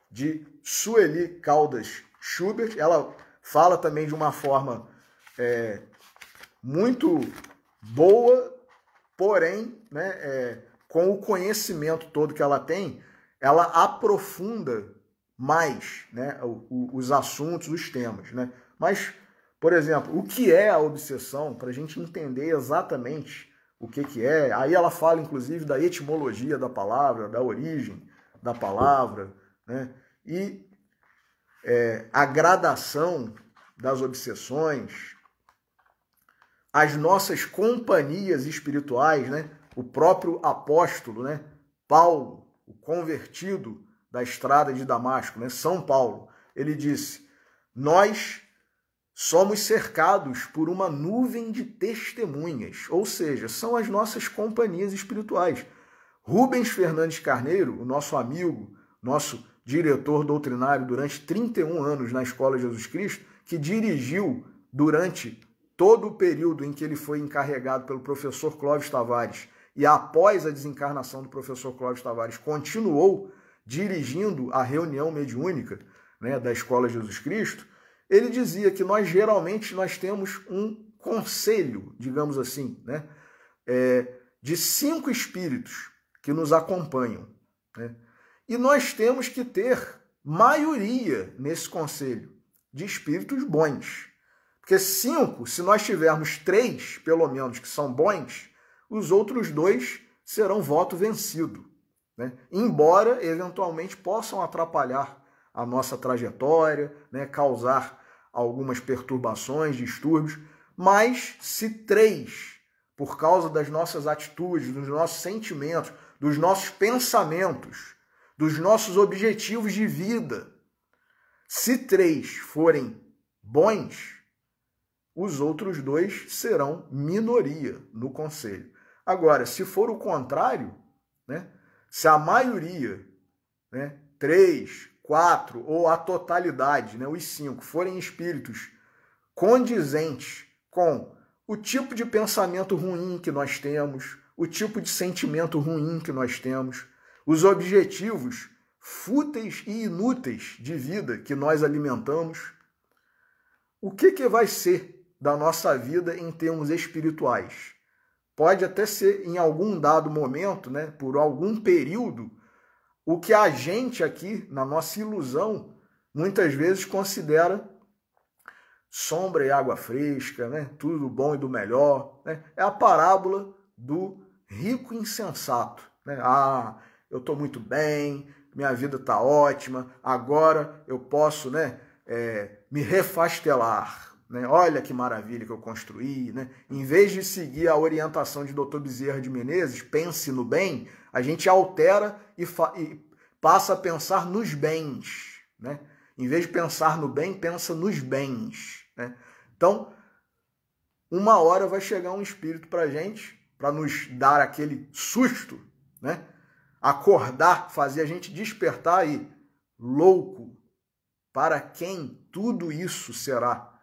de Sueli Caldas Schubert. Ela fala também de uma forma muito boa, porém, né, com o conhecimento todo que ela tem, ela aprofunda mais, né, os assuntos, os temas. Né? Mas, por exemplo, o que é a obsessão, para a gente entender exatamente o que é, aí ela fala, inclusive, da etimologia da palavra, da origem da palavra, né? E a gradação das obsessões, as nossas companhias espirituais, né? O próprio apóstolo, né? Paulo, o convertido da estrada de Damasco, né? São Paulo, ele disse: nós somos cercados por uma nuvem de testemunhas, ou seja, são as nossas companhias espirituais. Rubens Fernandes Carneiro, o nosso amigo, nosso diretor doutrinário durante 31 anos na Escola Jesus Cristo, que dirigiu durante todo o período em que ele foi encarregado pelo professor Clóvis Tavares e após a desencarnação do professor Clóvis Tavares continuou dirigindo a reunião mediúnica, né, da Escola Jesus Cristo, ele dizia que geralmente nós temos um conselho, digamos assim, né, de 5 espíritos que nos acompanham. Né? E nós temos que ter maioria nesse conselho de espíritos bons. Porque 5, se nós tivermos 3, pelo menos, que são bons, os outros 2 serão voto vencido. Né? Embora, eventualmente, possam atrapalhar a nossa trajetória, né? Causar algumas perturbações, distúrbios, mas se 3, por causa das nossas atitudes, dos nossos sentimentos, dos nossos pensamentos, dos nossos objetivos de vida, se 3 forem bons, os outros 2 serão minoria no conselho. Agora, se for o contrário, né, se a maioria, né, 3, 4 ou a totalidade, né, os 5, forem espíritos condizentes com o tipo de pensamento ruim que nós temos, o tipo de sentimento ruim que nós temos, os objetivos fúteis e inúteis de vida que nós alimentamos, o que vai ser da nossa vida em termos espirituais? Pode até ser, em algum dado momento, né, por algum período, o que a gente aqui, na nossa ilusão, muitas vezes considera sombra e água fresca, né? Tudo do bom e do melhor. Né? É a parábola do rico insensato. Né? Ah, eu estou muito bem, minha vida está ótima, agora eu posso, né, me refastelar. Né? Olha que maravilha que eu construí. Né? Em vez de seguir a orientação de Dr. Bezerra de Menezes, pense no bem, a gente altera e passa a pensar nos bens. Né? Em vez de pensar no bem, pensa nos bens. Né? Então, uma hora vai chegar um espírito para a gente, para nos dar aquele susto, né? Acordar, fazer a gente despertar aí, louco, para quem tudo isso será?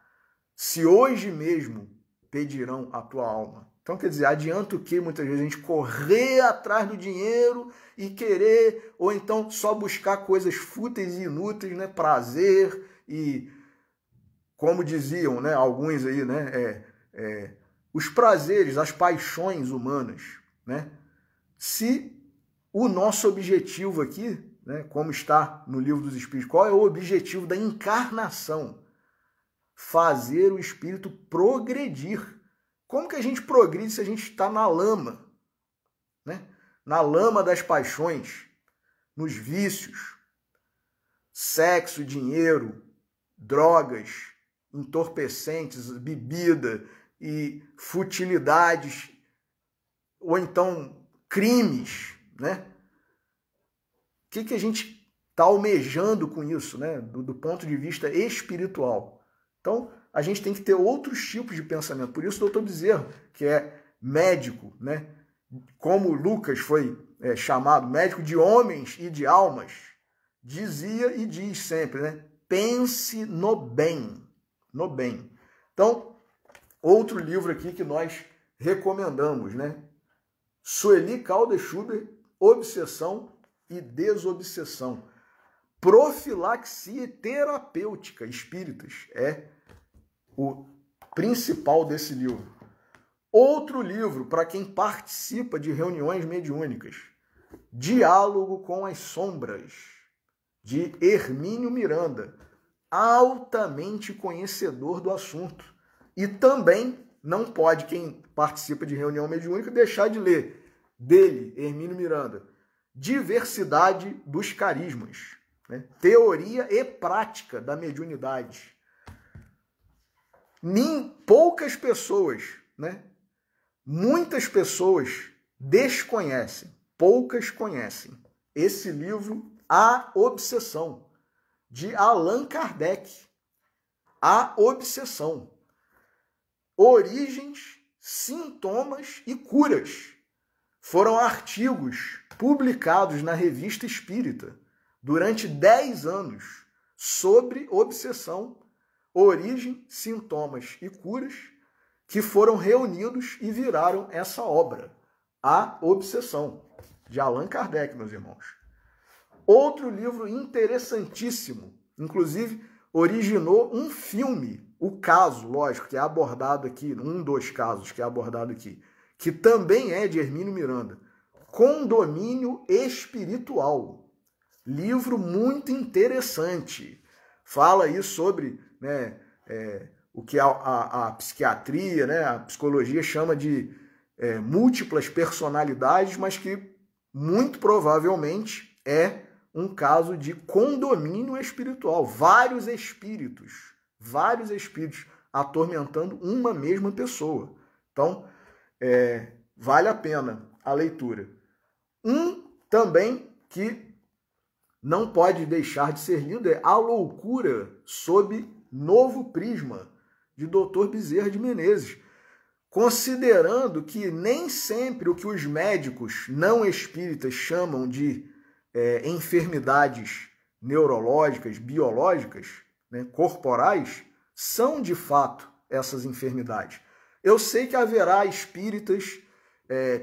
Se hoje mesmo pedirão a tua alma. Então, quer dizer, adianta o que muitas vezes a gente correr atrás do dinheiro e querer, ou então só buscar coisas fúteis e inúteis, né? Prazer e, como diziam, né, alguns aí, né, os prazeres, as paixões humanas. Né? Se o nosso objetivo aqui, né, como está no Livro dos Espíritos, qual é o objetivo da encarnação? Fazer o espírito progredir. Como que a gente progride se a gente está na lama? Né? Na lama das paixões, nos vícios, sexo, dinheiro, drogas, entorpecentes, bebida e futilidades, ou então crimes. Né? O que a gente está almejando com isso, né? do ponto de vista espiritual? Então, a gente tem que ter outros tipos de pensamento. Por isso, o doutor Bezerra, que é médico, né? Como Lucas foi chamado, médico de homens e de almas, dizia e diz sempre, né? Pense no bem. No bem. Então, Outro livro aqui que nós recomendamos, né? Sueli Caldas Schubert, Obsessão e Desobsessão. Profilaxia terapêutica espíritas é o principal desse livro. Outro livro para quem participa de reuniões mediúnicas, Diálogo com as Sombras, de Hermínio Miranda, altamente conhecedor do assunto. E também não pode quem participa de reunião mediúnica deixar de ler dele, Hermínio Miranda, Diversidade dos Carismas, né? Teoria e Prática da Mediunidade. Poucas pessoas, né? Muitas pessoas desconhecem, poucas conhecem esse livro, A Obsessão, de Allan Kardec. A Obsessão. Origens, sintomas e curas. Foram artigos publicados na Revista Espírita durante 10 anos sobre obsessão, origem, sintomas e curas, que foram reunidos e viraram essa obra, A Obsessão, de Allan Kardec, meus irmãos. Outro livro interessantíssimo, inclusive originou um filme, O Caso, lógico, que é abordado aqui, um dos casos que é abordado aqui, que também é de Hermínio Miranda, Condomínio Espiritual. Livro muito interessante. Fala aí sobre, né, o que a psiquiatria, né, a psicologia chama de múltiplas personalidades, mas que muito provavelmente é um caso de condomínio espiritual. Vários espíritos atormentando uma mesma pessoa. Então, vale a pena a leitura. Também que não pode deixar de ser lido é A Loucura sob Novo Prisma, de Dr. Bezerra de Menezes, considerando que nem sempre o que os médicos não espíritas chamam de enfermidades neurológicas, biológicas, né, corporais, são de fato essas enfermidades. Eu sei que haverá espíritas,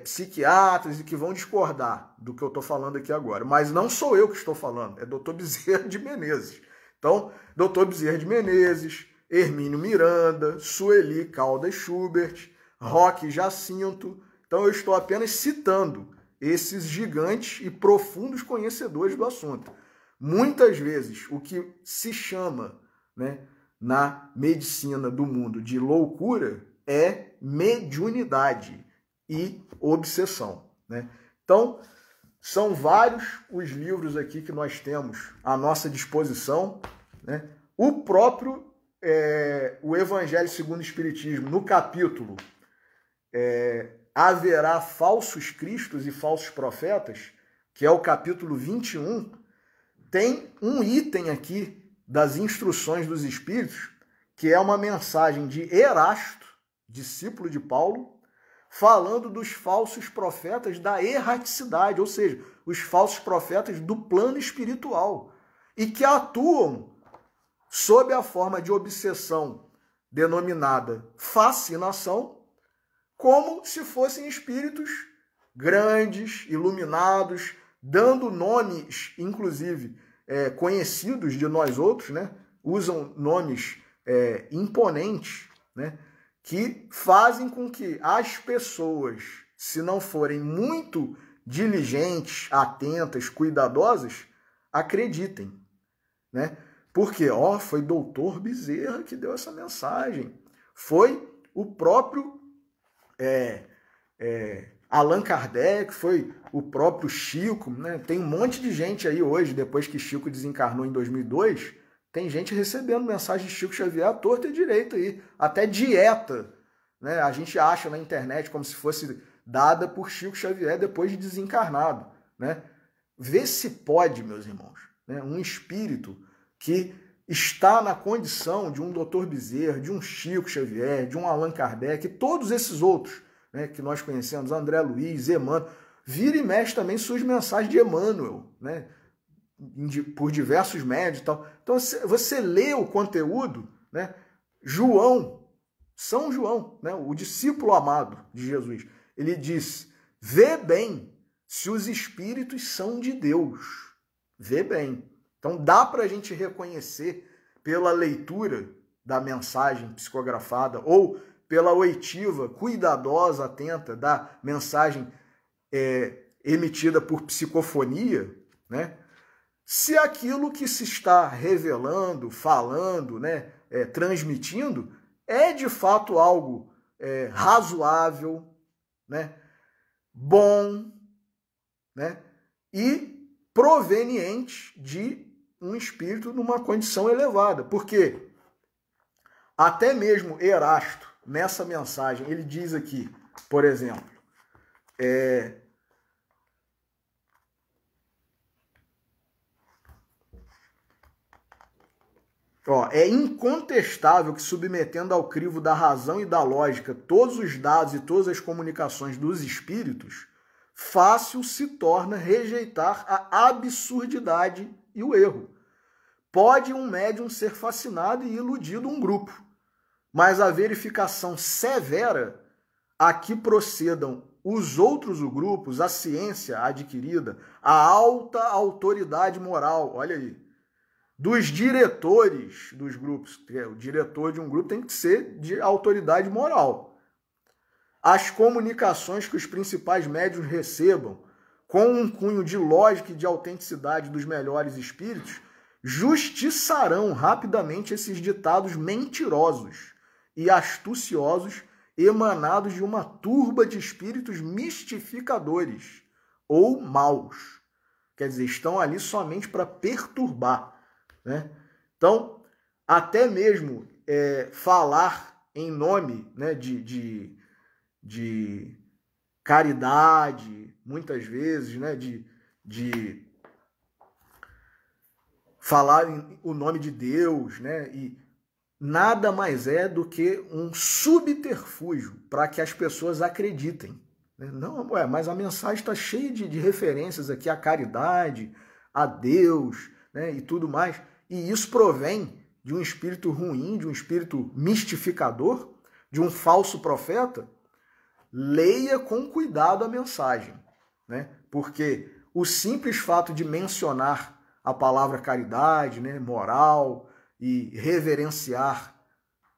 psiquiatras que vão discordar do que eu estou falando aqui agora, mas não sou eu que estou falando, é Dr. Bezerra de Menezes. Então, Dr. Bezerra de Menezes, Hermínio Miranda, Sueli Caldas Schubert, Roque Jacinto. Então, eu estou apenas citando esses gigantes e profundos conhecedores do assunto. Muitas vezes, o que se chama, né, na medicina do mundo de loucura é mediunidade e obsessão, né? Então, são vários os livros aqui que nós temos à nossa disposição, né? O próprio o Evangelho segundo o Espiritismo, no capítulo Haverá falsos cristos e falsos profetas, que é o capítulo 21, tem um item aqui das instruções dos Espíritos, que é uma mensagem de Erasto, discípulo de Paulo, falando dos falsos profetas da erraticidade, ou seja, os falsos profetas do plano espiritual, e que atuam sob a forma de obsessão denominada fascinação, como se fossem espíritos grandes, iluminados, dando nomes, inclusive, conhecidos de nós outros, né? Usam nomes imponentes, né? Que fazem com que as pessoas, se não forem muito diligentes, atentas, cuidadosas, acreditem, né? Porque, foi Dr. Bezerra que deu essa mensagem. Foi o próprio Allan Kardec, foi o próprio Chico, né? Tem um monte de gente aí hoje, depois que Chico desencarnou em 2002, tem gente recebendo mensagem de Chico Xavier à torta e direito aí. Até dieta, né? A gente acha na internet como se fosse dada por Chico Xavier depois de desencarnado, né? Vê se pode, meus irmãos, né? Um espírito que está na condição de um Dr. Bezerra, de um Chico Xavier, de um Allan Kardec, e todos esses outros, né, que nós conhecemos, André Luiz, Emmanuel, vira e mexe também suas mensagens de Emmanuel, né, por diversos médios e tal. Então, você lê o conteúdo, né, João, São João, né, o discípulo amado de Jesus, ele diz: vê bem se os espíritos são de Deus. Vê bem. Então dá para a gente reconhecer pela leitura da mensagem psicografada ou pela oitiva cuidadosa, atenta da mensagem emitida por psicofonia, né? Se aquilo que se está revelando, falando, né, transmitindo, é de fato algo razoável, né, bom, né, e proveniente de um espírito numa condição elevada. Porque até mesmo Erasto, nessa mensagem, ele diz aqui, por exemplo, é incontestável que, submetendo ao crivo da razão e da lógica todos os dados e todas as comunicações dos espíritos, fácil se torna rejeitar a absurdidade e o erro. Pode um médium ser fascinado e iludido um grupo, mas a verificação severa a que procedam os outros grupos, a ciência adquirida, a alta autoridade moral, olha aí, dos diretores dos grupos. O diretor de um grupo tem que ser de autoridade moral. As comunicações que os principais médiuns recebam, com um cunho de lógica e de autenticidade dos melhores espíritos, justiçarão rapidamente esses ditados mentirosos e astuciosos emanados de uma turba de espíritos mistificadores ou maus. Quer dizer, estão ali somente para perturbar, né? Então, até mesmo falar em nome, né, de caridade, muitas vezes, né, de falar o nome de Deus, né, e nada mais é do que um subterfúgio para que as pessoas acreditem. Não, mas a mensagem está cheia de referências aqui à caridade, a Deus, né, e tudo mais. E isso provém de um espírito ruim, de um espírito mistificador, de um falso profeta. Leia com cuidado a mensagem, né? Porque o simples fato de mencionar a palavra caridade, né, moral e reverenciar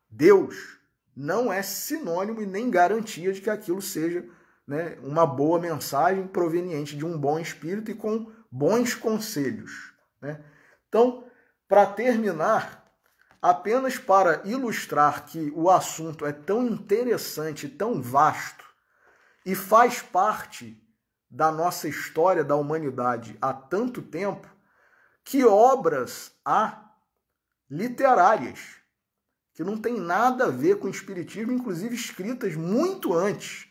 Deus não é sinônimo e nem garantia de que aquilo seja, né, uma boa mensagem proveniente de um bom espírito e com bons conselhos, né? Então, para terminar, apenas para ilustrar que o assunto é tão interessante, tão vasto e faz parte da nossa história da humanidade há tanto tempo, que obras há literárias que não tem nada a ver com o espiritismo, inclusive escritas muito antes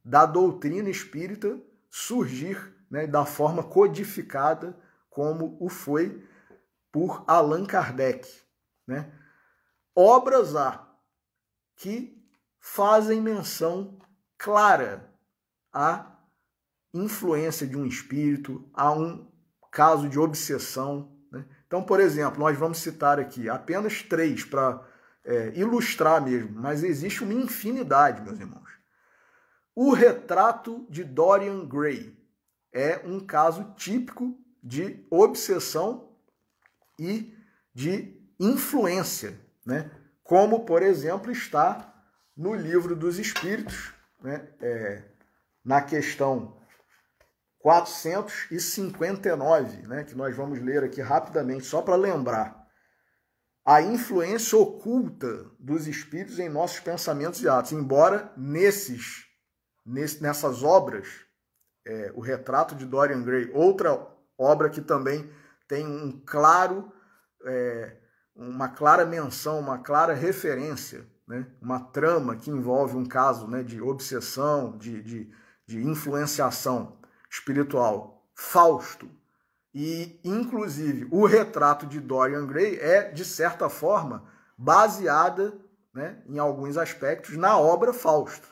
da doutrina espírita surgir, né, da forma codificada como o foi por Allan Kardec, né? Obras há que fazem menção clara à influência de um espírito, a um caso de obsessão, né? Então, por exemplo, nós vamos citar aqui apenas 3 para ilustrar mesmo, mas existe uma infinidade, meus irmãos. O retrato de Dorian Gray é um caso típico de obsessão e de influência, né? Como, por exemplo, está no Livro dos Espíritos, né? Na questão 459, né? Que nós vamos ler aqui rapidamente, só para lembrar. A influência oculta dos espíritos em nossos pensamentos e atos. Embora nessas obras, o retrato de Dorian Gray, outra obra que também tem uma clara menção, uma clara referência, né? Uma trama que envolve um caso, né, de obsessão, de influenciação espiritual. Fausto. E, inclusive, o retrato de Dorian Gray é, de certa forma, baseada, né, em alguns aspectos, na obra Fausto.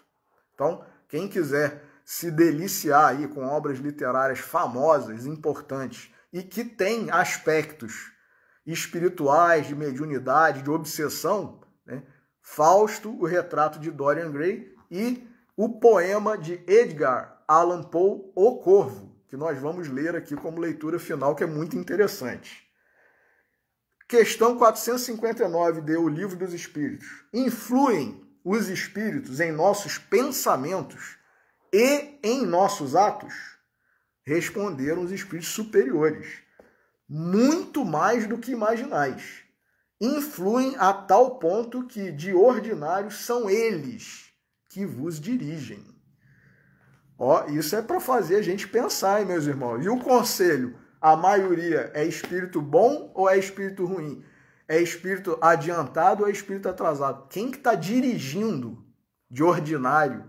Então, quem quiser se deliciar aí com obras literárias famosas, importantes, e que têm aspectos espirituais, de mediunidade, de obsessão, né, Fausto, o retrato de Dorian Gray e o poema de Edgar Allan Poe, O Corvo, que nós vamos ler aqui como leitura final, que é muito interessante. Questão 459 de O Livro dos Espíritos. Influem os espíritos em nossos pensamentos e em nossos atos? Responderam os espíritos superiores. Muito mais do que imaginais. Influem a tal ponto que, de ordinário, são eles que vos dirigem. Ó, isso é para fazer a gente pensar, hein, meus irmãos? E o conselho? A maioria é espírito bom ou é espírito ruim? É espírito adiantado ou é espírito atrasado? Quem que está dirigindo, de ordinário,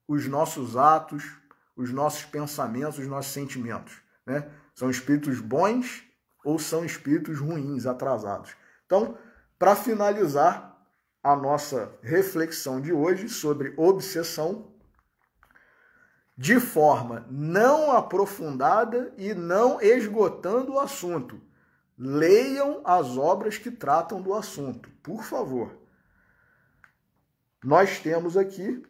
os nossos atos, os nossos pensamentos, os nossos sentimentos, né? São espíritos bons ou são espíritos ruins, atrasados? Então, para finalizar a nossa reflexão de hoje sobre obsessão, de forma não aprofundada e não esgotando o assunto, leiam as obras que tratam do assunto, por favor. Nós temos aqui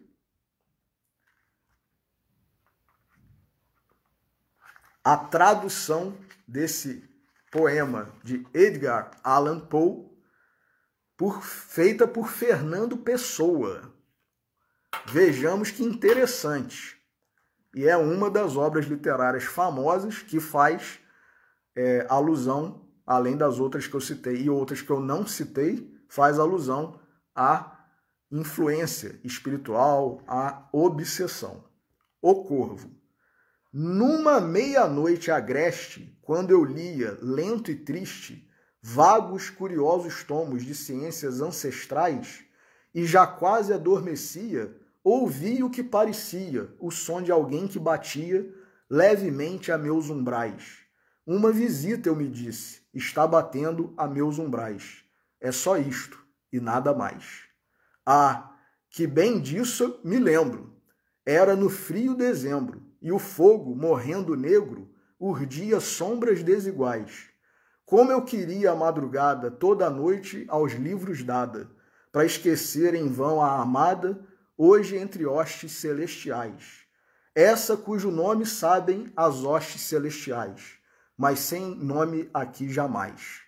a tradução desse poema de Edgar Allan Poe, feita por Fernando Pessoa. Vejamos que interessante. E é uma das obras literárias famosas que faz alusão, além das outras que eu citei e outras que eu não citei, faz alusão à influência espiritual, à obsessão. O Corvo. Numa meia-noite agreste, quando eu lia, lento e triste, vagos, curiosos tomos de ciências ancestrais, e já quase adormecia, ouvi o que parecia o som de alguém que batia levemente a meus umbrais. Uma visita, eu me disse, está batendo a meus umbrais. É só isto e nada mais. Ah, que bem disso me lembro. Era no frio dezembro, e o fogo, morrendo negro, urdia sombras desiguais. Como eu queria a madrugada toda a noite aos livros dada, para esquecer em vão a amada, hoje entre hostes celestiais. Essa cujo nome sabem as hostes celestiais, mas sem nome aqui jamais.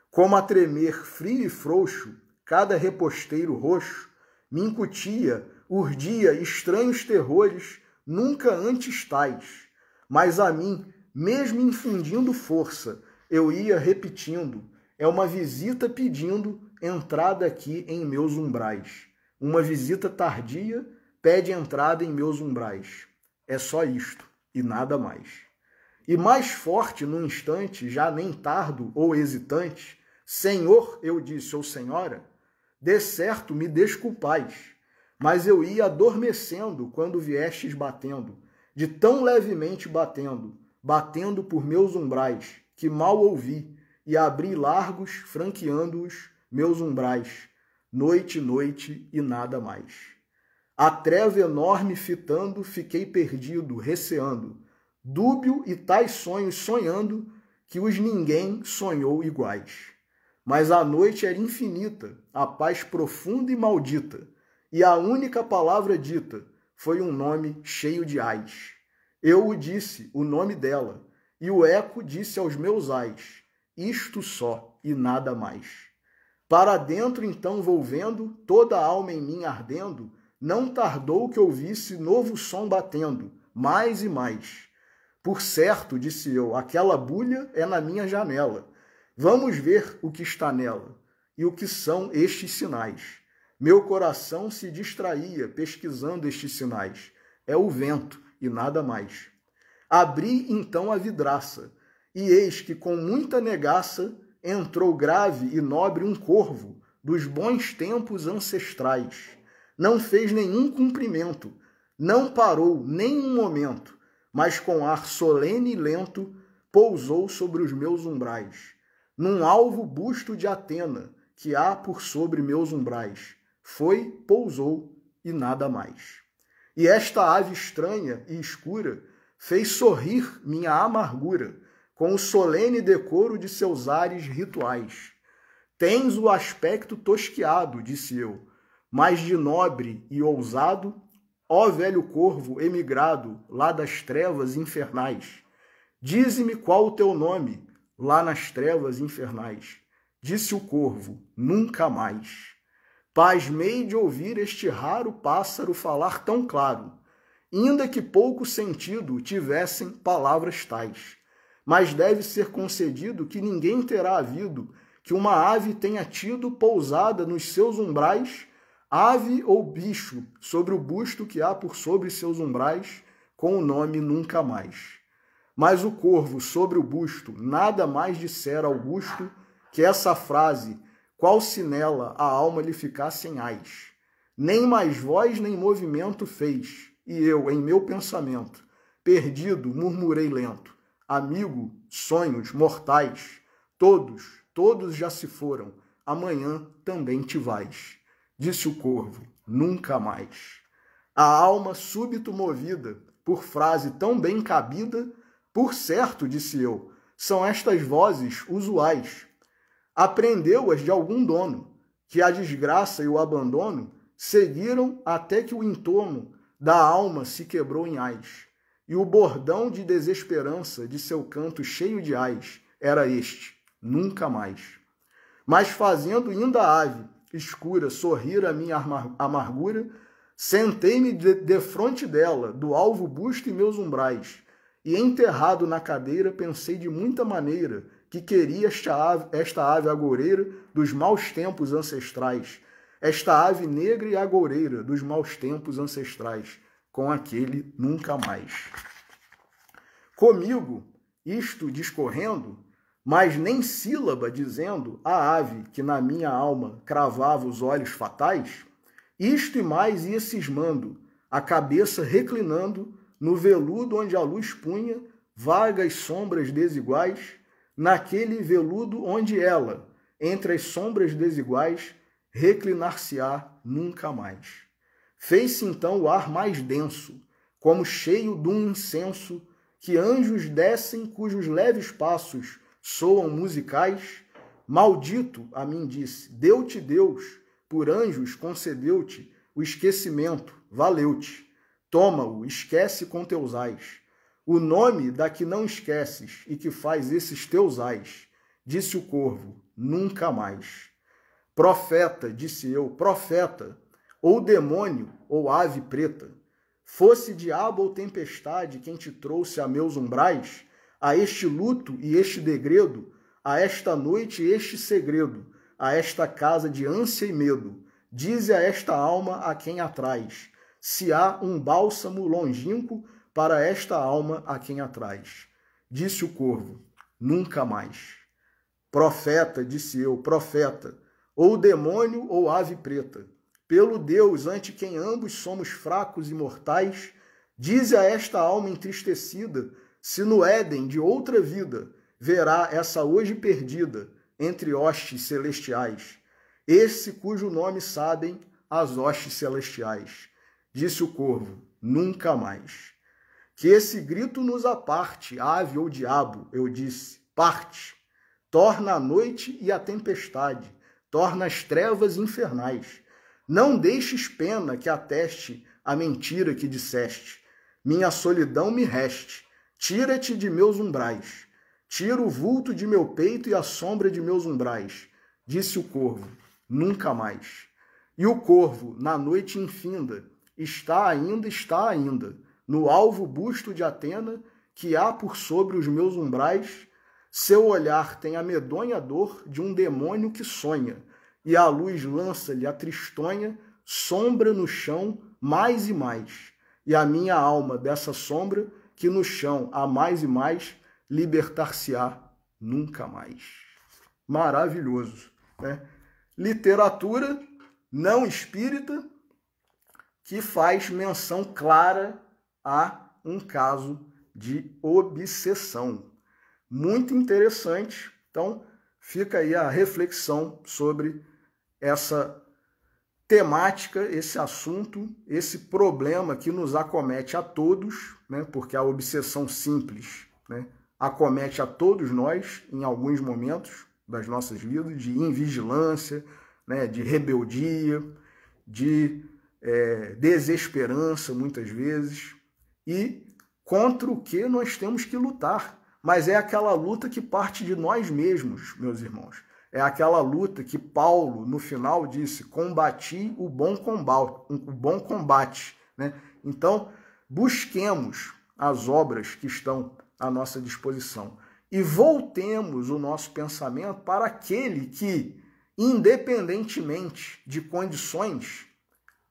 Como a tremer frio e frouxo, cada reposteiro roxo me incutia, urdia estranhos terrores, nunca antes tais. Mas a mim, mesmo infundindo força, eu ia repetindo, é uma visita pedindo entrada aqui em meus umbrais. Uma visita tardia pede entrada em meus umbrais. É só isto e nada mais. E mais forte no instante, já nem tardo ou hesitante, Senhor, eu disse, ou Senhora, de certo me desculpais, mas eu ia adormecendo quando viestes batendo, de tão levemente batendo, batendo por meus umbrais, que mal ouvi, e abri largos, franqueando-os, meus umbrais, noite, noite e nada mais. A treva enorme fitando, fiquei perdido, receando, dúbio e tais sonhos sonhando, que os ninguém sonhou iguais. Mas a noite era infinita, a paz profunda e maldita, e a única palavra dita foi um nome cheio de ais. Eu o disse, o nome dela, e o eco disse aos meus ais, isto só e nada mais. Para dentro então volvendo, toda a alma em mim ardendo, não tardou que ouvisse novo som batendo, mais e mais. Por certo, disse eu, aquela bulha é na minha janela. Vamos ver o que está nela e o que são estes sinais. Meu coração se distraía pesquisando estes sinais. É o vento e nada mais. Abri então a vidraça, e eis que com muita negaça entrou grave e nobre um corvo dos bons tempos ancestrais. Não fez nenhum cumprimento, não parou nem um momento, mas com ar solene e lento pousou sobre os meus umbrais, num alvo busto de Atena que há por sobre meus umbrais. Foi, pousou e nada mais. E esta ave estranha e escura fez sorrir minha amargura com o solene decoro de seus ares rituais. Tens o aspecto tosquiado, disse eu, mas de nobre e ousado, ó velho corvo emigrado lá das trevas infernais. Dize-me qual o teu nome lá nas trevas infernais. Disse o corvo, nunca mais. Pasmei de ouvir este raro pássaro falar tão claro, ainda que pouco sentido tivessem palavras tais. Mas deve ser concedido que ninguém terá havido que uma ave tenha tido pousada nos seus umbrais, ave ou bicho, sobre o busto que há por sobre seus umbrais, com o nome nunca mais. Mas o corvo sobre o busto nada mais dissera ao busto que essa frase, qual se nela a alma lhe ficasse em ais. Nem mais voz nem movimento fez, e eu, em meu pensamento, perdido, murmurei lento, amigo, sonhos mortais, todos já se foram, amanhã também te vais. Disse o corvo, nunca mais. A alma súbito movida, por frase tão bem cabida, por certo, disse eu, são estas vozes usuais. Aprendeu-as de algum dono, que a desgraça e o abandono seguiram até que o entorno da alma se quebrou em ais. E o bordão de desesperança de seu canto cheio de ais era este, nunca mais. Mas fazendo ainda a ave escura sorrir a minha amargura, sentei-me defronte dela, do alvo busto e meus umbrais, e enterrado na cadeira pensei de muita maneira que queria esta ave agoureira dos maus tempos ancestrais, esta ave negra e agoureira dos maus tempos ancestrais, com aquele nunca mais. Comigo, isto discorrendo, mas nem sílaba dizendo a ave que na minha alma cravava os olhos fatais, isto e mais ia cismando, a cabeça reclinando no veludo onde a luz punha vagas sombras desiguais, naquele veludo onde ela, entre as sombras desiguais, reclinar-se-á nunca mais. Fez-se então o ar mais denso, como cheio de um incenso, que anjos descem cujos leves passos soam musicais. Maldito, a mim disse, deu-te Deus, por anjos concedeu-te o esquecimento, valeu-te. Toma-o, esquece com teus ais. O nome da que não esqueces e que faz esses teus ais. Disse o corvo, nunca mais. Profeta, disse eu, profeta, ou demônio, ou ave preta, fosse diabo ou tempestade quem te trouxe a meus umbrais, a este luto e este degredo, a esta noite e este segredo, a esta casa de ânsia e medo, dize a esta alma a quem atrás, se há um bálsamo longínquo para esta alma a quem atrás. Disse o corvo, nunca mais. Profeta, disse eu, profeta, ou demônio ou ave preta, pelo Deus ante quem ambos somos fracos e mortais, dize a esta alma entristecida, se no Éden de outra vida verá essa hoje perdida entre hostes celestiais, esse cujo nome sabem as hostes celestiais. Disse o corvo, nunca mais. Que esse grito nos aparte, ave ou diabo, eu disse, parte, torna a noite e a tempestade, torna as trevas infernais. Não deixes pena que ateste a mentira que disseste. Minha solidão me reste. Tira-te de meus umbrais. Tira o vulto de meu peito e a sombra de meus umbrais. Disse o corvo, nunca mais. E o corvo, na noite infinda, está ainda, no alvo busto de Atena, que há por sobre os meus umbrais. Seu olhar tem a medonha dor de um demônio que sonha, e a luz lança-lhe a tristonha, sombra no chão mais e mais, e a minha alma dessa sombra, que no chão há mais e mais, libertar-se-á nunca mais. Maravilhoso, né? Literatura não espírita que faz menção clara a um caso de obsessão. Muito interessante. Então, fica aí a reflexão sobre essa temática, esse assunto, esse problema que nos acomete a todos, né? Porque a obsessão simples, né, acomete a todos nós em alguns momentos das nossas vidas, de invigilância, né, de rebeldia, de desesperança, muitas vezes, e contra o que nós temos que lutar. Mas é aquela luta que parte de nós mesmos, meus irmãos. É aquela luta que Paulo, no final, disse: combati o bom combate. Né? Então, busquemos as obras que estão à nossa disposição e voltemos o nosso pensamento para aquele que, independentemente de condições,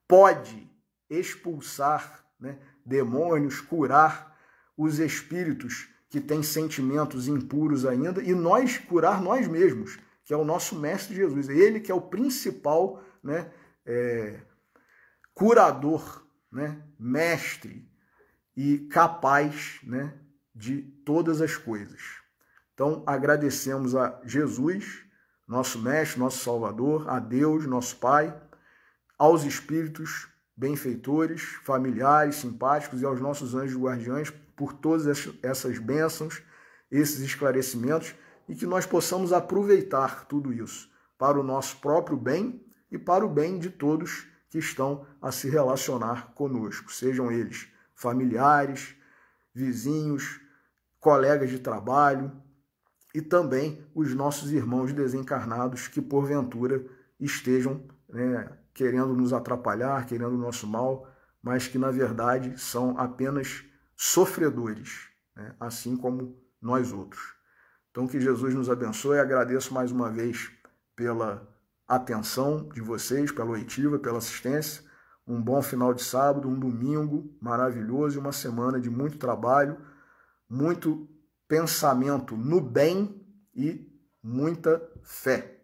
pode expulsar, né, demônios, curar os espíritos que têm sentimentos impuros ainda, e curar nós mesmos, que é o nosso Mestre Jesus. Ele que é o principal, né, curador, né, mestre e capaz, né, de todas as coisas. Então, agradecemos a Jesus, nosso Mestre, nosso Salvador, a Deus, nosso Pai, aos espíritos benfeitores, familiares, simpáticos e aos nossos anjos guardiães por todas essas bênçãos, esses esclarecimentos, e que nós possamos aproveitar tudo isso para o nosso próprio bem e para o bem de todos que estão a se relacionar conosco, sejam eles familiares, vizinhos, colegas de trabalho e também os nossos irmãos desencarnados que porventura estejam, né, querendo nos atrapalhar, querendo o nosso mal, mas que na verdade são apenas sofredores, né, assim como nós outros. Então que Jesus nos abençoe. Agradeço mais uma vez pela atenção de vocês, pela oitiva, pela assistência. Um bom final de sábado, um domingo maravilhoso e uma semana de muito trabalho, muito pensamento no bem e muita fé.